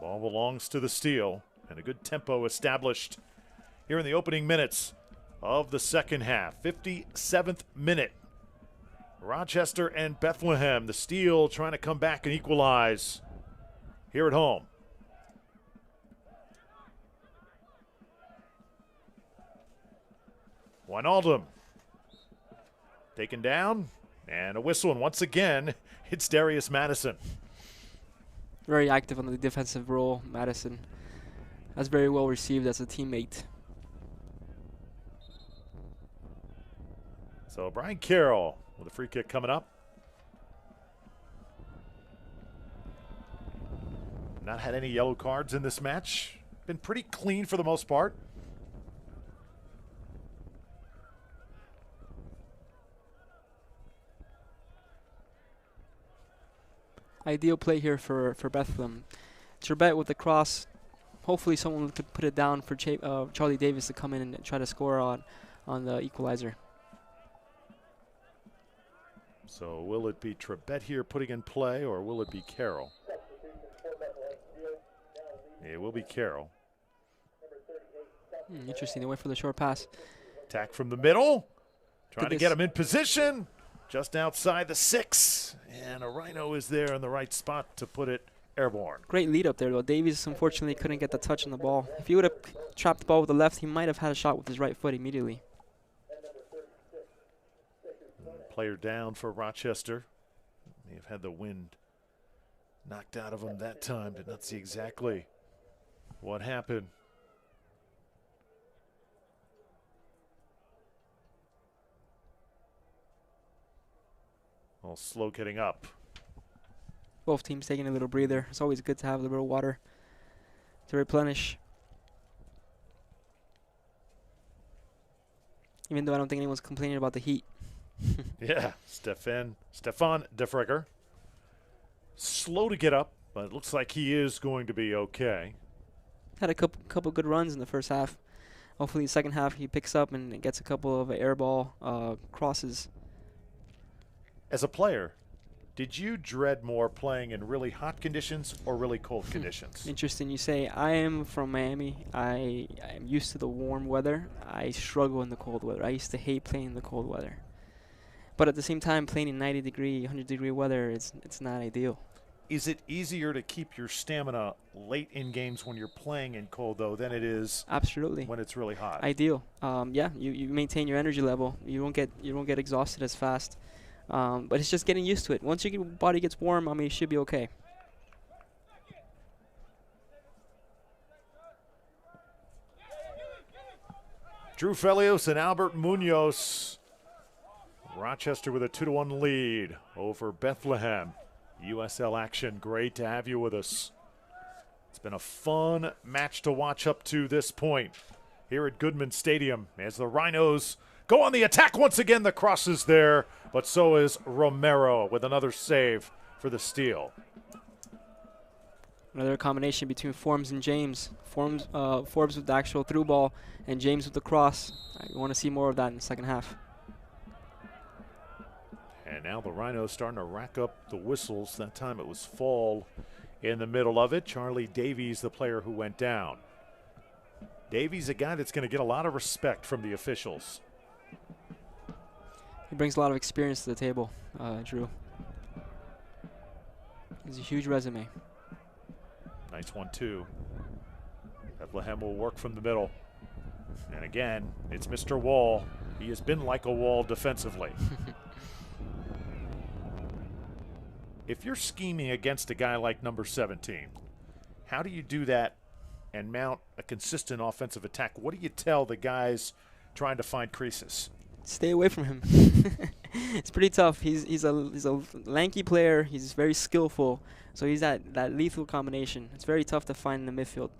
Ball belongs to the Steel, and a good tempo established here in the opening minutes of the second half. 57th minute. Rochester and Bethlehem, the Steel trying to come back and equalize here at home. Wijnaldum taken down, and a whistle, and once again, it's Darius Madison. Very active on the defensive role, Madison. That's very well received as a teammate. So Brian Carroll with a free kick coming up. Not had any yellow cards in this match. Been pretty clean for the most part. Ideal play here for Bethlehem. Turbet with the cross. Hopefully someone could put it down for Charlie Davis to come in and try to score on the equalizer. So will it be Trebet here putting in play, or will it be Carroll? It will be Carroll. Interesting. They went for the short pass. Attack from the middle. Trying to get him in position. Just outside the 6. And a Rhino is there in the right spot to put it airborne. Great lead up there, though. Davies unfortunately couldn't get the touch on the ball. If he would have trapped the ball with the left, he might have had a shot with his right foot immediately. Player down for Rochester. May have had the wind knocked out of him that time. Did not see exactly what happened. Well, slow getting up. Both teams taking a little breather. It's always good to have a little water to replenish. Even though I don't think anyone's complaining about the heat. Yeah, Stefan Defregger. Slow to get up, but it looks like he is going to be okay. Had a couple good runs in the first half. Hopefully the second half he picks up and gets a couple of air ball crosses. As a player, did you dread more playing in really hot conditions or really cold conditions? Interesting you say. I am from Miami. I am used to the warm weather. I struggle in the cold weather. I used to hate playing in the cold weather. But at the same time, playing in 90-degree, 100-degree weather, it's not ideal. Is it easier to keep your stamina late in games when you're playing in cold, though, than it is absolutely when it's really hot? Ideal. Yeah, you maintain your energy level. You won't get exhausted as fast. But it's just getting used to it. Once your body gets warm, I mean, it should be okay. Drew Felios and Albert Munoz. Rochester with a 2-1 lead over Bethlehem. USL action. Great to have you with us. It's been a fun match to watch up to this point here at Goodman Stadium as the Rhinos go on the attack once again. The cross is there, but so is Romero with another save for the Steel. Another combination between Forbes and James. Forbes with the actual through ball and James with the cross. I want to see more of that in the second half. And now the Rhinos starting to rack up the whistles. That time it was fall in the middle of it. Charlie Davies, the player who went down. Davies, a guy that's going to get a lot of respect from the officials. He brings a lot of experience to the table, Drew. He's a huge resume. Nice 1-2. Bethlehem will work from the middle. And again, it's Mr. Wall. He has been like a wall defensively. If you're scheming against a guy like number 17, how do you do that and mount a consistent offensive attack? What do you tell the guys trying to find creases? Stay away from him. It's pretty tough. He's a lanky player. He's very skillful. So he's that lethal combination. It's very tough to find in the midfield.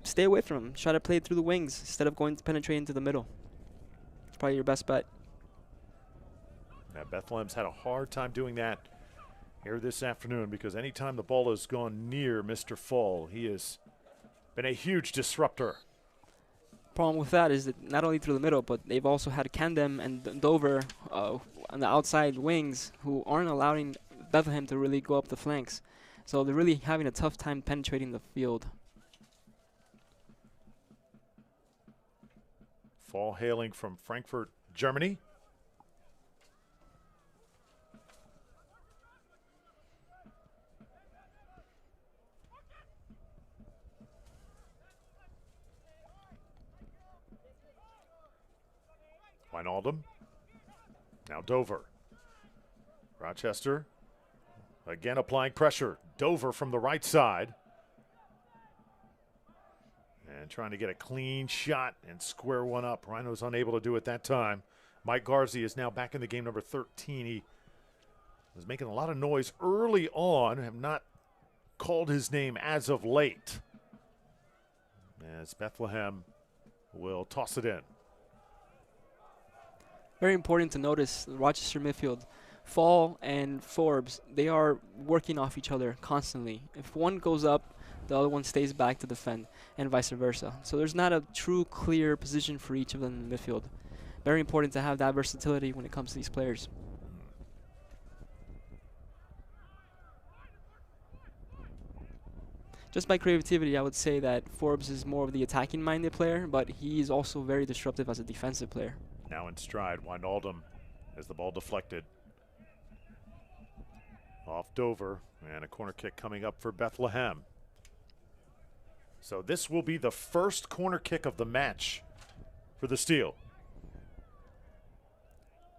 Stay away from him. Try to play through the wings instead of going to penetrate into the middle. It's probably your best bet. Now Bethlehem's had a hard time doing that here this afternoon, because anytime the ball has gone near Mr. Fall, he has been a huge disruptor. Problem with that is that not only through the middle, but they've also had Kandem and Dover on the outside wings who aren't allowing Bethlehem to really go up the flanks. So they're really having a tough time penetrating the field. Fall hailing from Frankfurt, Germany. Wijnaldum. Now Dover. Rochester again applying pressure. Dover from the right side. And trying to get a clean shot and square one up. Rhino's unable to do it that time. Mike Garzi is now back in the game, number 13. He was making a lot of noise early on. Have not called his name as of late. As Bethlehem will toss it in. Very important to notice the Rochester midfield. Fall and Forbes, they are working off each other constantly. If one goes up, the other one stays back to defend, and vice versa. So there's not a true clear position for each of them in the midfield. Very important to have that versatility when it comes to these players. Just by creativity, I would say that Forbes is more of the attacking-minded player, but he's also very disruptive as a defensive player. Now in stride, Wijnaldum as the ball deflected. Off Dover, and a corner kick coming up for Bethlehem. So this will be the first corner kick of the match for the Steel.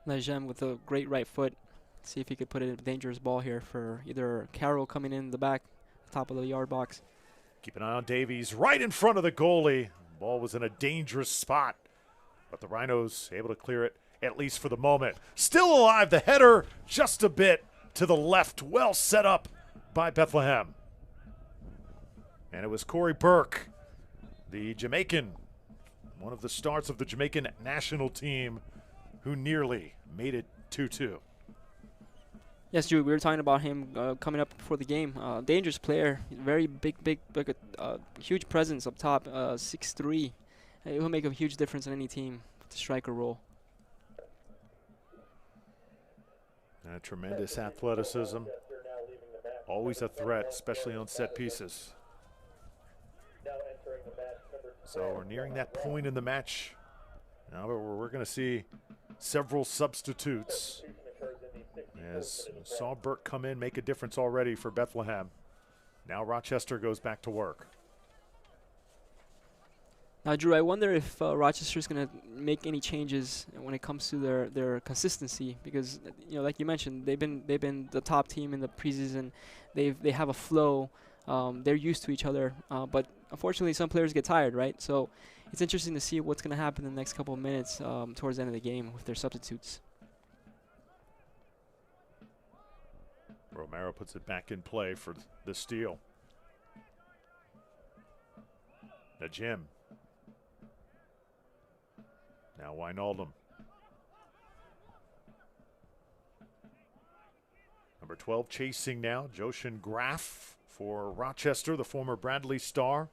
Lejem with a great right foot. See if he could put in a dangerous ball here for either Carroll coming in the back, top of the yard box. Keep an eye on Davies right in front of the goalie. Ball was in a dangerous spot, but the Rhinos able to clear it, at least for the moment. Still alive, the header just a bit to the left. Well set up by Bethlehem. And it was Corey Burke, the Jamaican, one of the stars of the Jamaican national team, who nearly made it 2-2. Yes, Drew, we were talking about him coming up before the game. Dangerous player, very big, huge presence up top, 6'3". It will make a huge difference in any team with the striker role. Tremendous athleticism. Always a threat, especially on set pieces. So we're nearing that point in the match now where we're going to see several substitutes. As saw Burke come in, make a difference already for Bethlehem. Now Rochester goes back to work. Now, Drew, I wonder if Rochester is going to make any changes when it comes to their consistency, because like you mentioned, they've been the top team in the preseason. They have a flow. They're used to each other, but unfortunately, some players get tired, right? So it's interesting to see what's going to happen in the next couple of minutes towards the end of the game with their substitutes. Romero puts it back in play for the Steel. Najim. Now Wijnaldum. Number 12 chasing now, Joshin Graf for Rochester, the former Bradley star.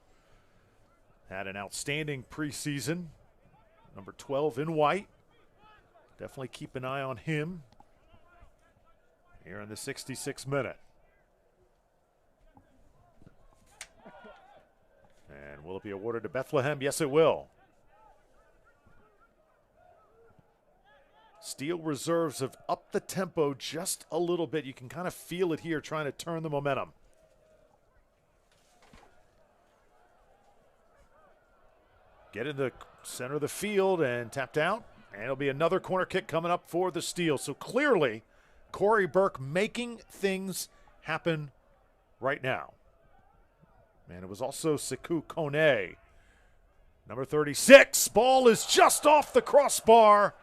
Had an outstanding preseason. Number 12 in white. Definitely keep an eye on him here in the 66th minute. And will it be awarded to Bethlehem? Yes, it will. Steel reserves have upped the tempo just a little bit. You can kind of feel it here, trying to turn the momentum. Get in the center of the field and tapped out. And it'll be another corner kick coming up for the Steel. So clearly, Corey Burke making things happen right now. And it was also Sekou Kone, number 36. Ball is just off the crossbar.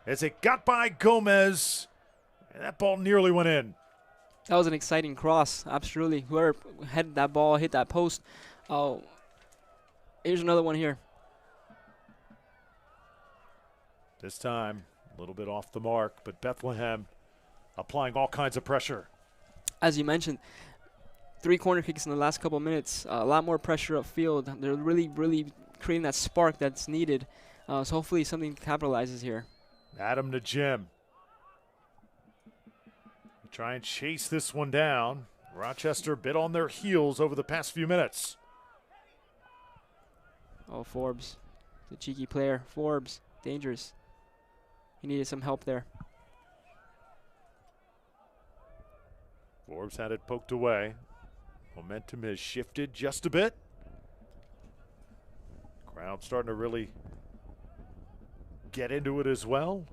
as it got by Gomez, and that ball nearly went in. That was an exciting cross, absolutely. Whoever headed that ball, hit that post. Oh, here's another one here. This time, a little bit off the mark, but Bethlehem applying all kinds of pressure. As you mentioned, 3 corner kicks in the last couple of minutes, a lot more pressure upfield. They're really creating that spark that's needed. So hopefully something capitalizes here. Adam to Jim. Try and chase this one down. Rochester bit on their heels over the past few minutes. Oh, Forbes, the cheeky player. Forbes, dangerous. He needed some help there. Forbes had it poked away. Momentum has shifted just a bit. Crowd starting to really get into it as well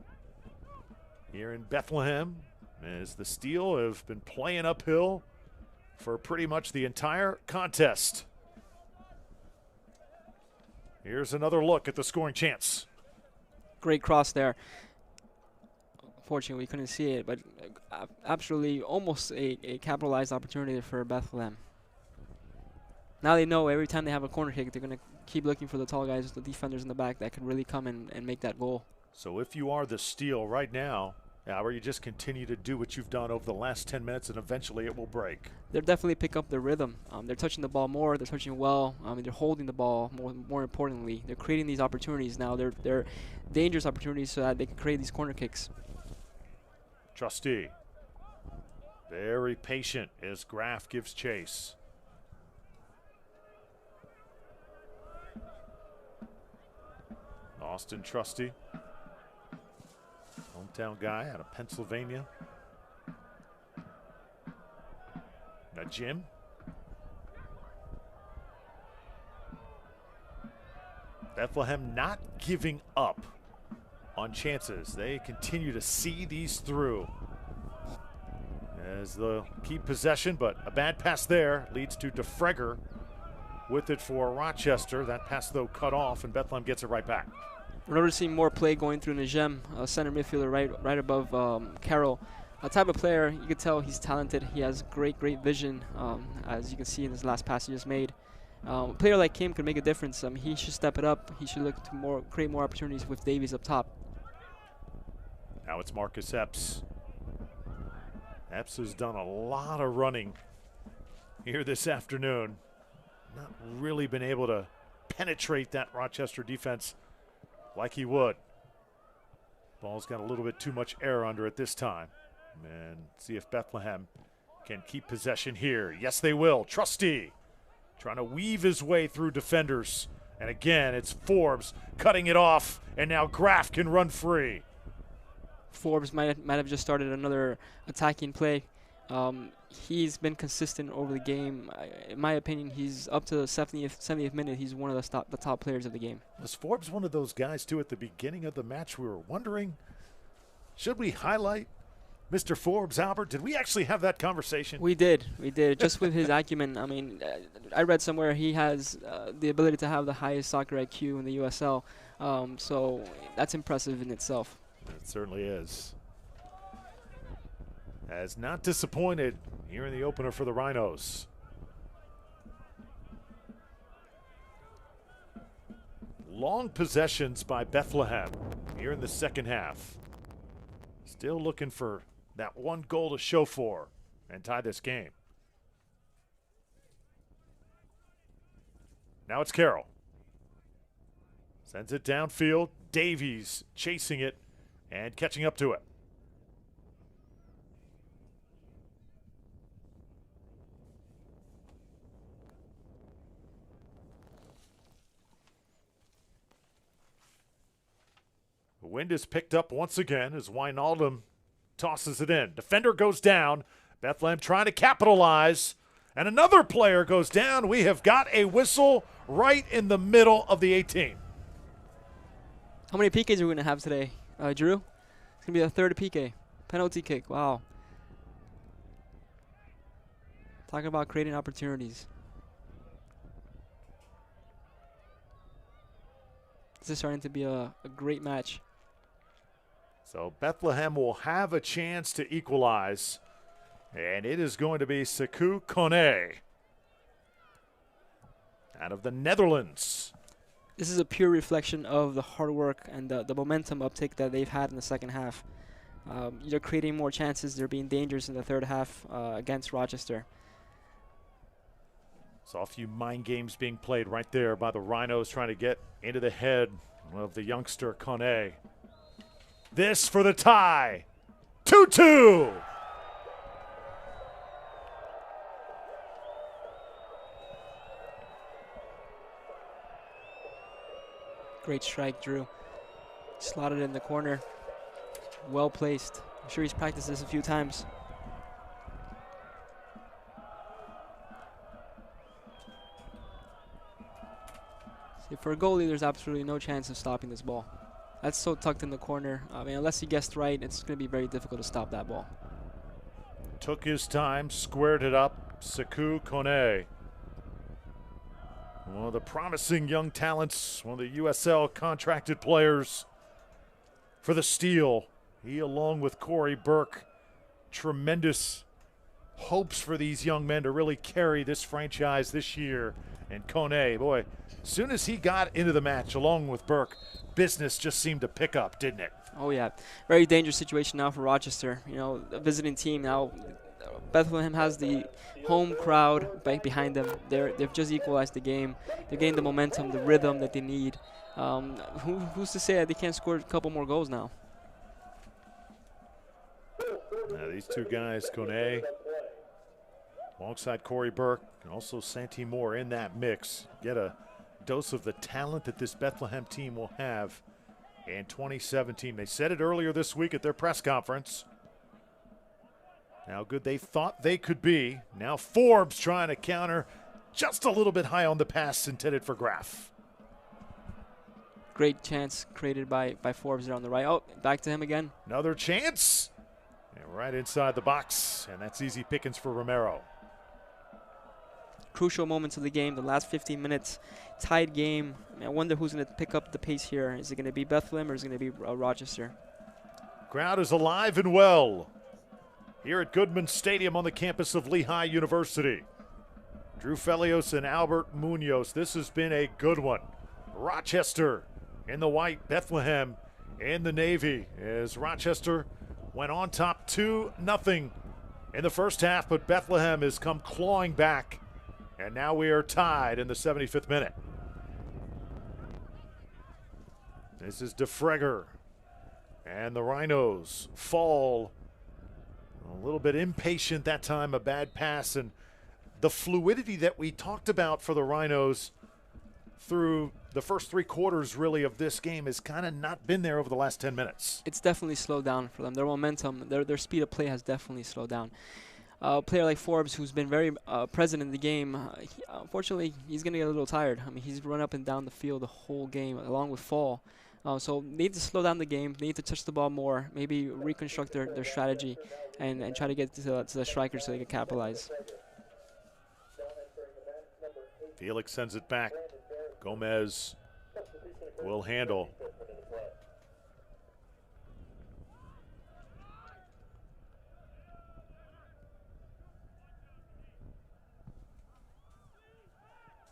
here in Bethlehem, as the Steel have been playing uphill for pretty much the entire contest. Here's another look at the scoring chance. Great cross there. Unfortunately, we couldn't see it, but absolutely almost a capitalized opportunity for Bethlehem. Now they know every time they have a corner kick, they're going to keep looking for the tall guys, the defenders in the back that can really come and make that goal. So if you are the Steel right now, or you just continue to do what you've done over the last 10 minutes and eventually it will break. They'll definitely pick up their rhythm. They're touching the ball more. They're touching well. They're holding the ball more importantly. They're creating these opportunities now. They're dangerous opportunities so that they can create these corner kicks. Trustee. Very patient as Graf gives chase. Austin Trustee. Hometown guy out of Pennsylvania. Now Jim. Bethlehem not giving up on chances. They continue to see these through as they'll keep possession, but a bad pass there leads to DeFreger with it for Rochester. That pass, though, cut off, and Bethlehem gets it right back. We're noticing more play going through Najem, center midfielder right above Carroll. A type of player, you can tell he's talented. He has great vision, as you can see in his last pass he just made. A player like him could make a difference. He should step it up. He should look to create more opportunities with Davies up top. Now it's Marcus Epps. Epps has done a lot of running here this afternoon. Not really been able to penetrate that Rochester defense like he would. Ball's got a little bit too much air under it this time. And see if Bethlehem can keep possession here. Yes, they will. Trustee trying to weave his way through defenders. And again, it's Forbes cutting it off. And now Graf can run free. Forbes might have just started another attacking play. He's been consistent over the game. In my opinion, he's up to the 70th minute. He's one of the top players of the game. Was Forbes one of those guys, too, at the beginning of the match? We were wondering, should we highlight Mr. Forbes, Albert? Did we actually have that conversation? We did. Just with his acumen. I mean, I read somewhere he has the ability to have the highest soccer IQ in the USL. So that's impressive in itself. It certainly is. Has not disappointed here in the opener for the Rhinos. Long possessions by Bethlehem here in the second half. Still looking for that one goal to show for and tie this game. Now it's Carroll. Sends it downfield. Davies chasing it and catching up to it. The wind is picked up once again as Wijnaldum tosses it in. Defender goes down. Bethlehem trying to capitalize. And another player goes down. We have got a whistle right in the middle of the 18. How many PKs are we going to have today, Drew? It's going to be the third PK. Penalty kick. Wow. Talking about creating opportunities. This is starting to be a great match. So Bethlehem will have a chance to equalize, and it is going to be Sekou Kone out of the Netherlands. This is a pure reflection of the hard work and the momentum uptick that they've had in the second half. They're creating more chances. They're being dangerous in the third half against Rochester. Saw a few mind games being played right there by the Rhinos, trying to get into the head of the youngster Kone. This for the tie. 2-2. Great strike, Drew. Slotted in the corner. Well placed. I'm sure he's practiced this a few times. See, for a goalie, there's absolutely no chance of stopping this ball. That's so tucked in the corner. I mean, unless he guessed right, it's going to be very difficult to stop that ball. Took his time, squared it up. Sekou Kone, one of the promising young talents, one of the USL contracted players for the Steel. He, along with Corey Burke, tremendous hopes for these young men to really carry this franchise this year. And Kone, boy, as soon as he got into the match along with Burke, business just seemed to pick up, didn't it? Oh, yeah. Very dangerous situation now for Rochester. You know, a visiting team now. Bethlehem has the home crowd behind them. They've just equalized the game. They're getting the momentum, the rhythm that they need. Who's to say that they can't score a couple more goals now? Now these two guys, Kone, alongside Corey Burke, and also Santi Moore in that mix, get a dose of the talent that this Bethlehem team will have in 2017. They said it earlier this week at their press conference. How good they thought they could be. Now Forbes trying to counter, just a little bit high on the pass intended for Graf. Great chance created by Forbes there on the right. Oh, back to him again. Another chance. And right inside the box, and that's easy pickings for Romero. Crucial moments of the game, the last 15 minutes, tied game. I wonder who's going to pick up the pace here. Is it going to be Bethlehem or is it going to be Rochester? Crowd is alive and well here at Goodman Stadium on the campus of Lehigh University. Drew Felios and Albert Munoz. This has been a good one. Rochester in the white, Bethlehem in the navy, as Rochester went on top 2-0 in the first half, but Bethlehem has come clawing back, and now we are tied in the 75th minute. This is DeFregger, and the Rhinos fall a little bit impatient that time, a bad pass, and the fluidity that we talked about for the Rhinos through the first three quarters really of this game has kind of not been there over the last 10 minutes. It's definitely slowed down for them. Their momentum, their speed of play has definitely slowed down. A player like Forbes, who's been very present in the game, unfortunately, he's going to get a little tired. I mean, he's run up and down the field the whole game, along with Fall. So they need to slow down the game. They need to touch the ball more, maybe reconstruct their strategy, and try to get to the strikers so they can capitalize. Felix sends it back. Gomez will handle.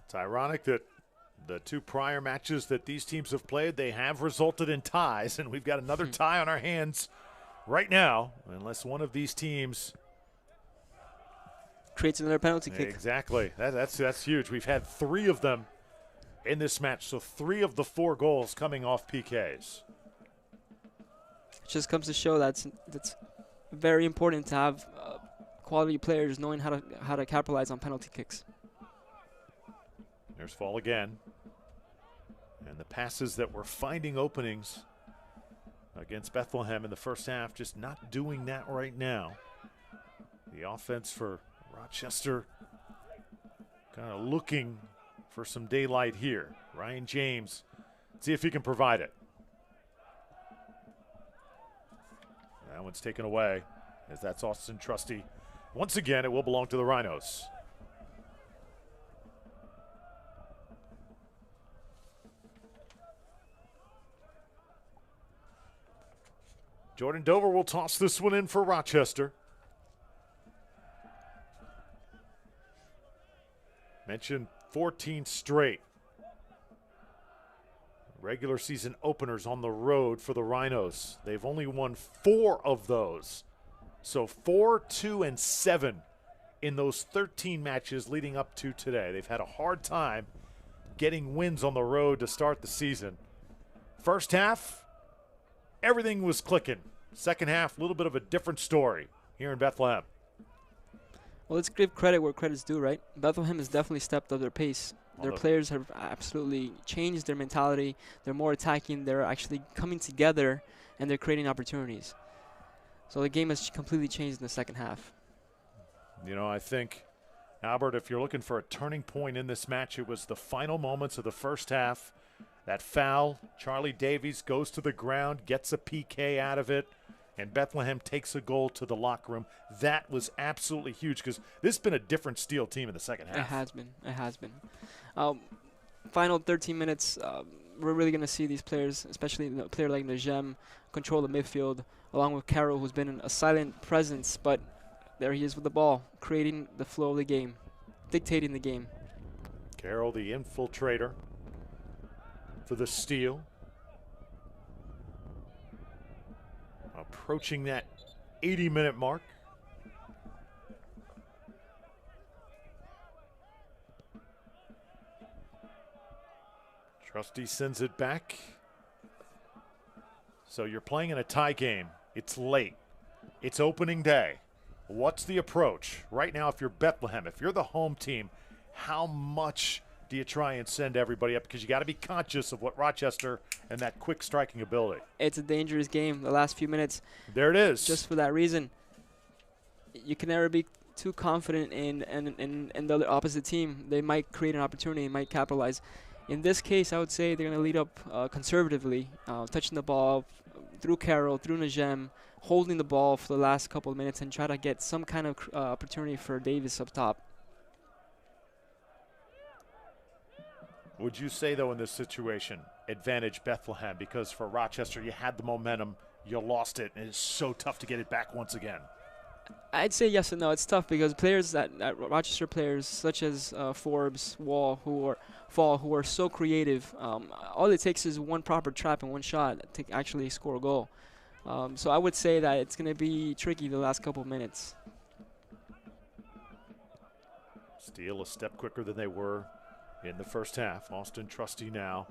It's ironic that the two prior matches that these teams have played, they have resulted in ties, and we've got another tie on our hands right now, unless one of these teams creates another penalty kick. Exactly. That's huge. We've had 3 of them in this match, so 3 of the 4 goals coming off PKs. It just comes to show that's very important to have quality players knowing how to capitalize on penalty kicks. There's Fall again. And the passes that were finding openings against Bethlehem in the first half, just not doing that right now. The offense for Rochester kind of looking for some daylight here. Ryan James, see if he can provide it. That one's taken away, as that's Austin Trusty. Once again, it will belong to the Rhinos. Jordan Dover will toss this one in for Rochester. Mentioned 14 straight regular season openers on the road for the Rhinos. They've only won 4 of those. So 4, 2, and 7 in those 13 matches leading up to today. They've had a hard time getting wins on the road to start the season. First half, everything was clicking. Second half, a little bit of a different story here in Bethlehem. Well, let's give credit where credit's due, right? Bethlehem has definitely stepped up their pace. Their players have absolutely changed their mentality. They're more attacking. They're actually coming together, and they're creating opportunities. So the game has completely changed in the second half. You know, I think, Albert, if you're looking for a turning point in this match, it was the final moments of the first half. That foul, Charlie Davies goes to the ground, gets a PK out of it, and Bethlehem takes a goal to the locker room. That was absolutely huge because this has been a different Steel team in the second half. It has been. It has been. Final 13 minutes, we're really going to see these players, especially a player like Najem, control the midfield, along with Carroll, who's been a silent presence, but there he is with the ball, creating the flow of the game, dictating the game. Carroll, the infiltrator for the Steel. Approaching that 80-minute mark. Trusty sends it back. So you're playing in a tie game. It's late. It's opening day. What's the approach? Right now, if you're Bethlehem, if you're the home team, how much do you try and send everybody up? Because you got to be conscious of what Rochester and that quick striking ability. It's a dangerous game, the last few minutes. There it is. Just for that reason. You can never be too confident in the other opposite team. They might create an opportunity, might capitalize. In this case, I would say they're going to lead up conservatively, touching the ball through Carroll, through Najem, holding the ball for the last couple of minutes and try to get some kind of opportunity for Davis up top. Would you say, though, in this situation, advantage Bethlehem? Because for Rochester, you had the momentum, you lost it, and it's so tough to get it back once again. I'd say yes and no. It's tough because players that Rochester players such as Forbes, Wall, who are so creative. All it takes is one proper trap and one shot to actually score a goal. So I would say that it's going to be tricky the last couple of minutes. Steel a step quicker than they were in the first half. Austin Trusty now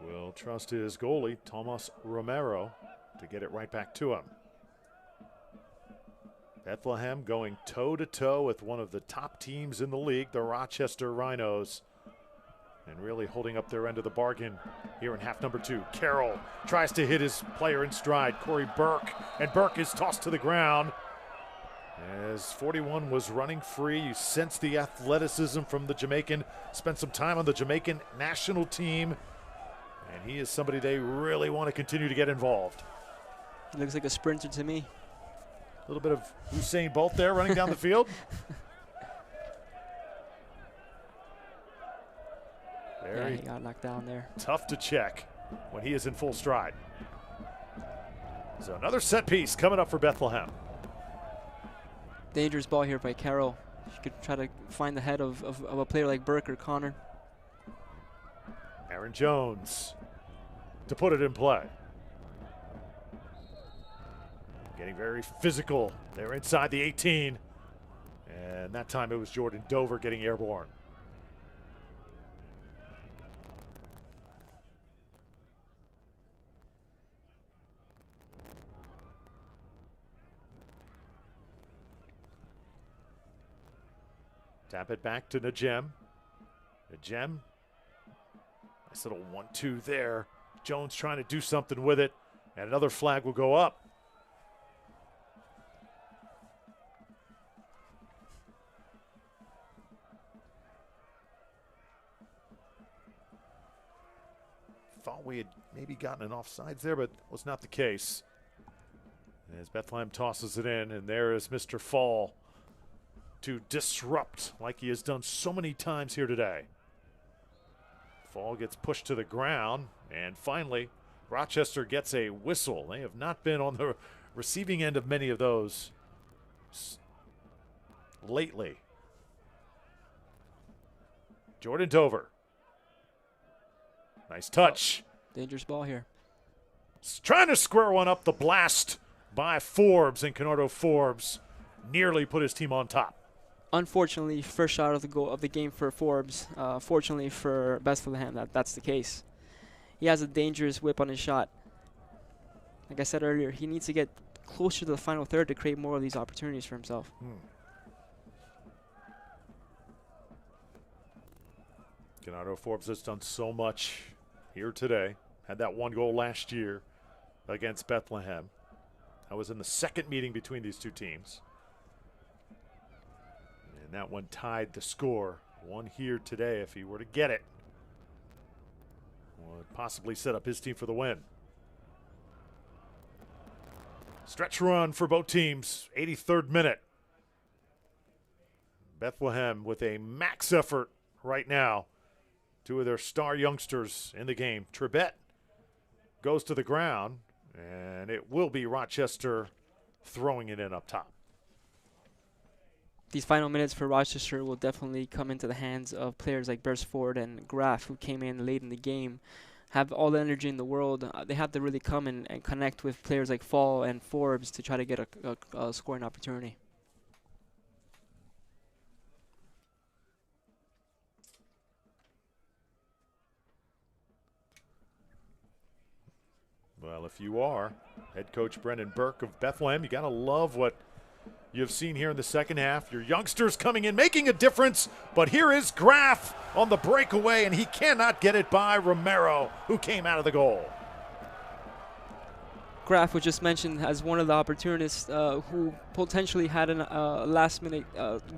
will trust his goalie, Tomas Romero, to get it right back to him. Bethlehem going toe-to-toe with one of the top teams in the league, the Rochester Rhinos, and really holding up their end of the bargain here in half number 2. Carroll tries to hit his player in stride, Corey Burke, and Burke is tossed to the ground. As 41 was running free, you sense the athleticism from the Jamaican. Spent some time on the Jamaican national team, and he is somebody they really want to continue to get involved. He looks like a sprinter to me. A little bit of Usain Bolt there running down the field. Yeah, he got knocked down there. Tough to check when he is in full stride. So another set piece coming up for Bethlehem. Dangerous ball here by Carroll. She could try to find the head of a player like Burke or Connor. Aaron Jones to put it in play. Getting very physical. They're inside the 18. And that time it was Jordan Dover getting airborne. Tap it back to Najem. Najem. Nice little 1-2 there. Jones trying to do something with it. And another flag will go up. Thought we had maybe gotten an offsides there, but was not the case. As Bethlehem tosses it in, and there is Mr. Fall to disrupt like he has done so many times here today. Fall gets pushed to the ground, and finally Rochester gets a whistle. They have not been on the receiving end of many of those lately. Jordan Dover. Nice touch. Dangerous ball here. Trying to square one up. The blast by Forbes, and Kennardo Forbes nearly put his team on top. Unfortunately, first shot of the goal of the game for Forbes. Fortunately for Bethlehem, that's the case. He has a dangerous whip on his shot. Like I said earlier, he needs to get closer to the final third to create more of these opportunities for himself. Kennardo Forbes has done so much here today. Had that one goal last year against Bethlehem. That was in the second meeting between these two teams. And that one tied the score. One here today if he were to get it. Would possibly set up his team for the win. Stretch run for both teams, 83rd minute. Bethlehem with a max effort right now. Two of their star youngsters in the game. Trebet goes to the ground, and it will be Rochester throwing it in up top. These final minutes for Rochester will definitely come into the hands of players like Beresford and Graf, who came in late in the game, have all the energy in the world. They have to really come and connect with players like Fall and Forbes to try to get a scoring opportunity. Well, if you are head coach Brendan Burke of Bethlehem, you got to love what you've seen here in the second half. Your youngsters coming in, making a difference. But here is Graf on the breakaway, and he cannot get it by Romero, who came out of the goal. Graf was just mentioned as one of the opportunists who potentially had a last-minute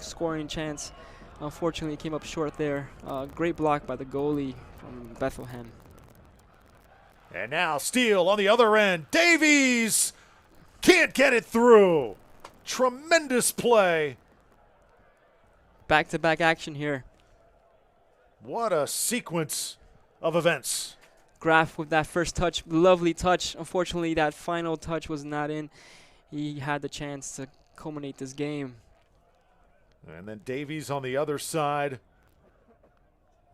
scoring chance. Unfortunately, came up short there. Great block by the goalie from Bethlehem. And now Steele on the other end. Davies can't get it through. Tremendous play. Back-to-back action here. What a sequence of events. Graf with that first touch, lovely touch. Unfortunately, that final touch was not in. He had the chance to culminate this game. And then Davies on the other side.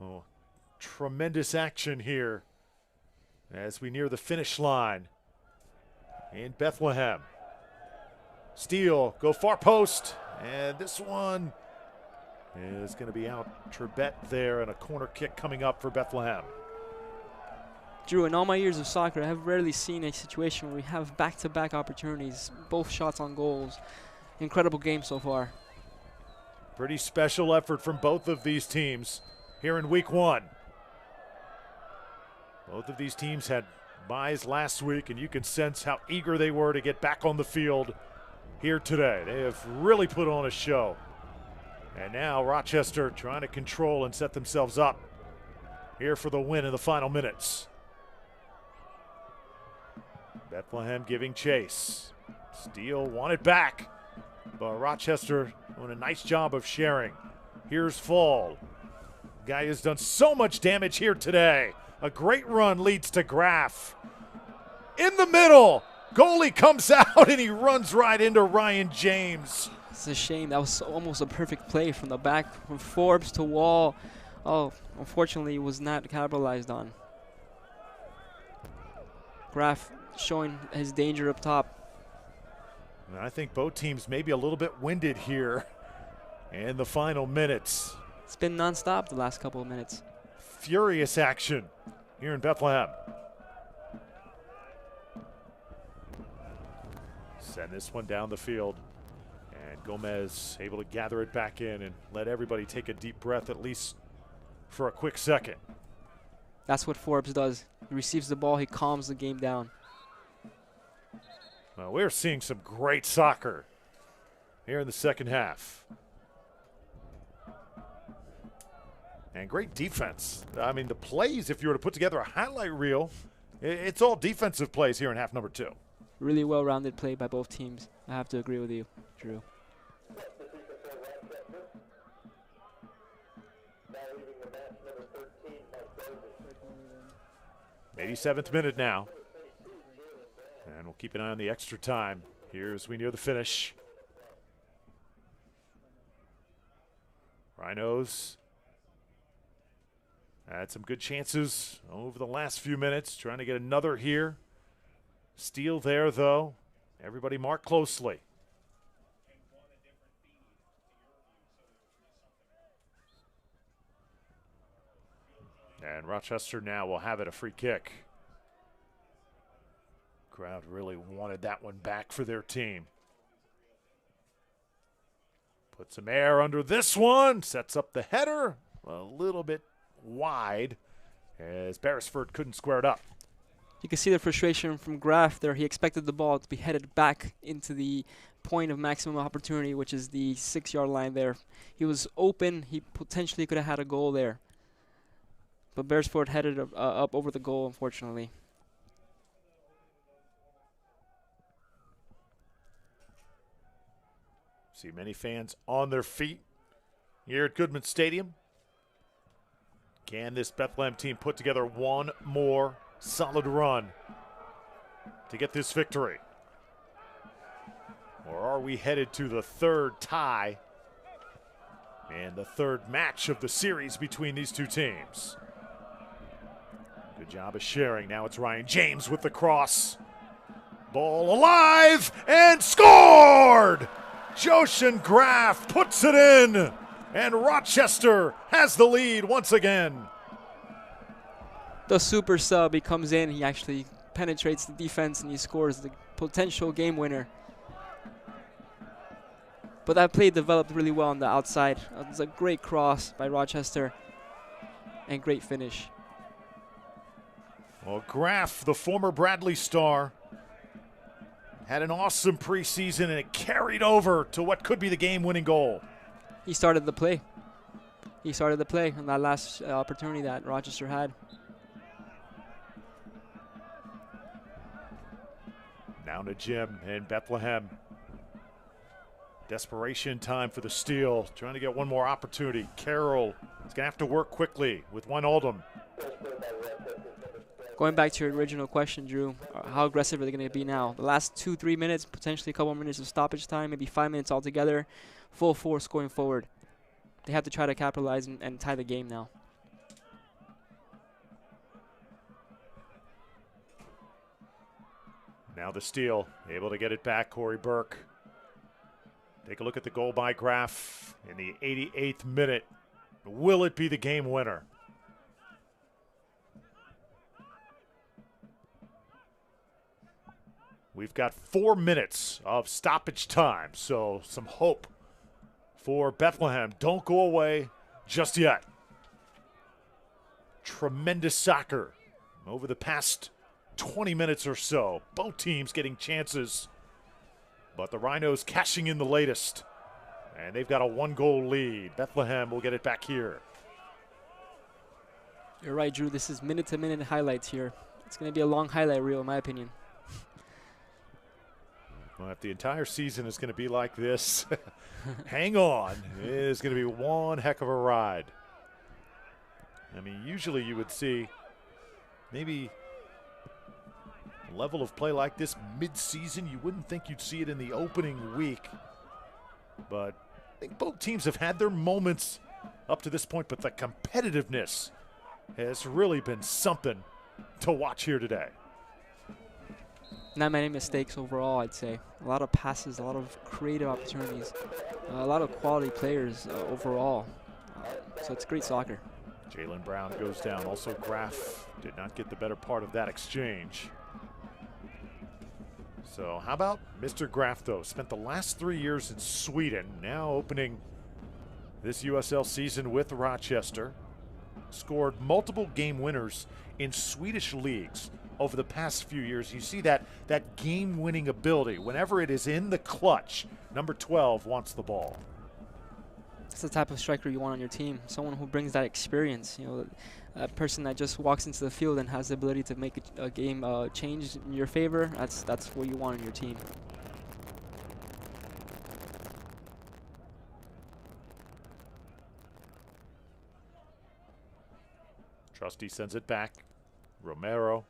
Oh, tremendous action here as we near the finish line in Bethlehem. Steele, go far post, and this one is going to be out. Trebet there, and a corner kick coming up for Bethlehem. Drew, in all my years of soccer, I have rarely seen a situation where we have back-to-back opportunities, both shots on goals. Incredible game so far. Pretty special effort from both of these teams here in week one. Both of these teams had byes last week, and you can sense how eager they were to get back on the field here today. They have really put on a show. And now Rochester trying to control and set themselves up here for the win in the final minutes. Bethlehem giving chase. Steele wanted back, but Rochester doing a nice job of sharing. Here's Fall. Guy has done so much damage here today. A great run leads to Graf. In the middle, goalie comes out and he runs right into Ryan James. It's a shame. That was almost a perfect play from the back, from Forbes to Wall. Oh, unfortunately, it was not capitalized on. Graf showing his danger up top. And I think both teams may be a little bit winded here in the final minutes. It's been nonstop the last couple of minutes. Furious action here in Bethlehem. Send this one down the field. And Gomez able to gather it back in and let everybody take a deep breath, at least for a quick second. That's what Forbes does. He receives the ball, he calms the game down. Well, we're seeing some great soccer here in the second half. And great defense. I mean, the plays, if you were to put together a highlight reel, it's all defensive plays here in half number two. Really well-rounded play by both teams. I have to agree with you, Drew. 87th minute now. And we'll keep an eye on the extra time here as we near the finish. Rhinos had some good chances over the last few minutes, trying to get another here. Steal there, though. Everybody mark closely. And Rochester now will have it, a free kick. Crowd really wanted that one back for their team. Put some air under this one, sets up the header, a little bit wide as Beresford couldn't square it up. You can see the frustration from Graf there. He expected the ball to be headed back into the point of maximum opportunity, which is the 6-yard line there. He was open. He potentially could have had a goal there. But Beresford headed up over the goal, unfortunately. See many fans on their feet here at Goodman Stadium. Can this Bethlehem team put together one more solid run to get this victory? Or are we headed to the third tie and the third match of the series between these two teams? Good job of sharing. Now it's Ryan James with the cross. Ball alive and scored! Joshen Graf puts it in, and Rochester has the lead once again. The super sub, he comes in, he actually penetrates the defense, and he scores the potential game winner. But that play developed really well on the outside. It was a great cross by Rochester, and great finish. Well, Graf, the former Bradley star, had an awesome preseason, and it carried over to what could be the game-winning goal. He started the play. He started the play on that last opportunity that Rochester had. Now to Jim in Bethlehem. Desperation time for the steal, trying to get one more opportunity. Carroll is going to have to work quickly with Wijnaldum. Going back to your original question, Drew, how aggressive are they going to be now? The last 2-3 minutes, potentially a couple minutes of stoppage time, maybe 5 minutes altogether, full force going forward. They have to try to capitalize and tie the game now. Now the steal, able to get it back, Corey Burke. Take a look at the goal by Graf in the 88th minute. Will it be the game winner? We've got 4 minutes of stoppage time, so some hope for Bethlehem. Don't go away just yet. Tremendous soccer over the past 20 minutes or so. Both teams getting chances, but the Rhinos cashing in the latest, and they've got a 1-goal lead. Bethlehem will get it back here. You're right, Drew. This is minute-to-minute highlights here. It's going to be a long highlight reel, in my opinion. Well, if the entire season is going to be like this, hang on. It is going to be one heck of a ride. I mean, usually you would see maybe a level of play like this mid-season. You wouldn't think you'd see it in the opening week. But I think both teams have had their moments up to this point, but the competitiveness has really been something to watch here today. Not many mistakes overall, I'd say. A lot of passes, a lot of creative opportunities, a lot of quality players overall. So it's great soccer. Jalen Brown goes down. Also, Graf did not get the better part of that exchange. So how about Mr. Graf, though? Spent the last 3 years in Sweden, now opening this USL season with Rochester. Scored multiple game winners in Swedish leagues over the past few years. You see that game-winning ability. Whenever it is in the clutch, number 12 wants the ball. That's the type of striker you want on your team. Someone who brings that experience. You know, a person that just walks into the field and has the ability to make a game change in your favor. That's what you want on your team. Trusty sends it back. Romero.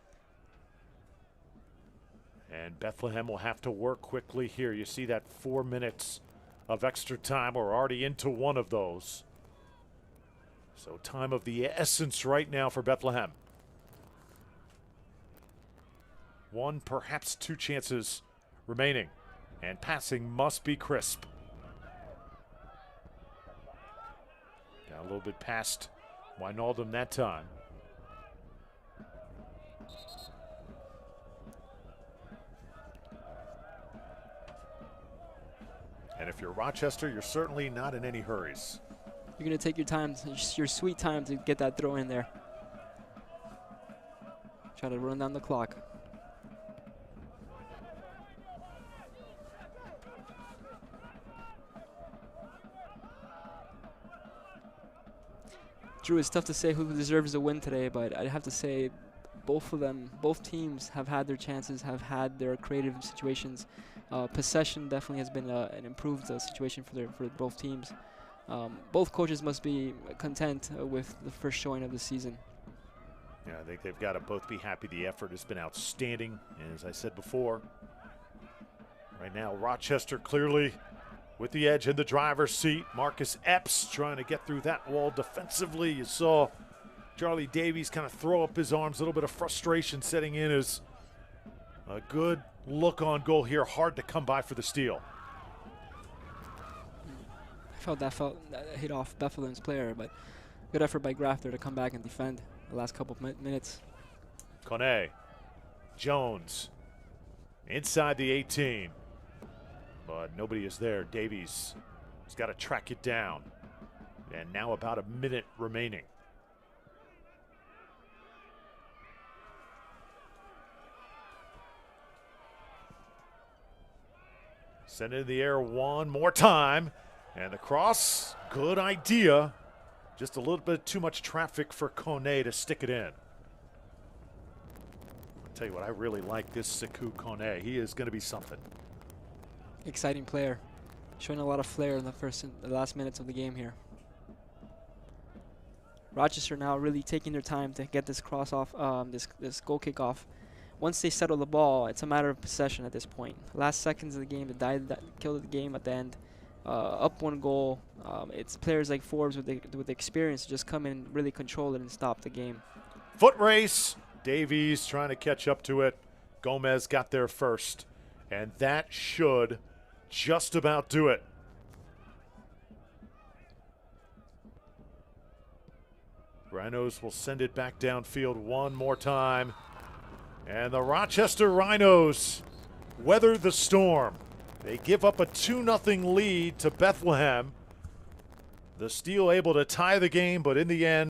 And Bethlehem will have to work quickly here. You see that 4 minutes of extra time. We're already into one of those. So time of the essence right now for Bethlehem. One, perhaps two chances remaining. And passing must be crisp. Got a little bit past Wijnaldum that time. And if you're Rochester, you're certainly not in any hurries. You're going to take your time, your sweet time to get that throw in there. Try to run down the clock. Drew, it's tough to say who deserves the win today, but I'd have to say both teams have had their chances, have had their creative situations. Possession definitely has been an improved situation for both teams. Both coaches must be content with the first showing of the season. Yeah, I think they've got to both be happy. The effort has been outstanding, and as I said before, right now Rochester clearly with the edge in the driver's seat. Marcus Epps trying to get through that wall defensively. You saw Charlie Davies kind of throw up his arms, a little bit of frustration setting in as a good look on goal here. Hard to come by for the steal. I felt that hit off Bethlehem's player, but good effort by Graf there to come back and defend the last couple of minutes. Kone, Jones, inside the 18. But nobody is there. Davies has got to track it down. And now about a minute remaining. Send it in the air one more time. And the cross, good idea. Just a little bit too much traffic for Kone to stick it in. I'll tell you what, I really like this Sekou Kone. He is going to be something. Exciting player, showing a lot of flair in the last minutes of the game here. Rochester now really taking their time to get this cross off, this goal kick off. Once they settle the ball, it's a matter of possession at this point. Last seconds of the game, killed the game at the end. Up one goal. It's players like Forbes with the experience to just come in and really control it and stop the game. Foot race. Davies trying to catch up to it. Gomez got there first. And that should just about do it. Rhinos will send it back downfield one more time. And the Rochester Rhinos weather the storm. They give up a 2-0 lead to Bethlehem. The Steel able to tie the game, but in the end,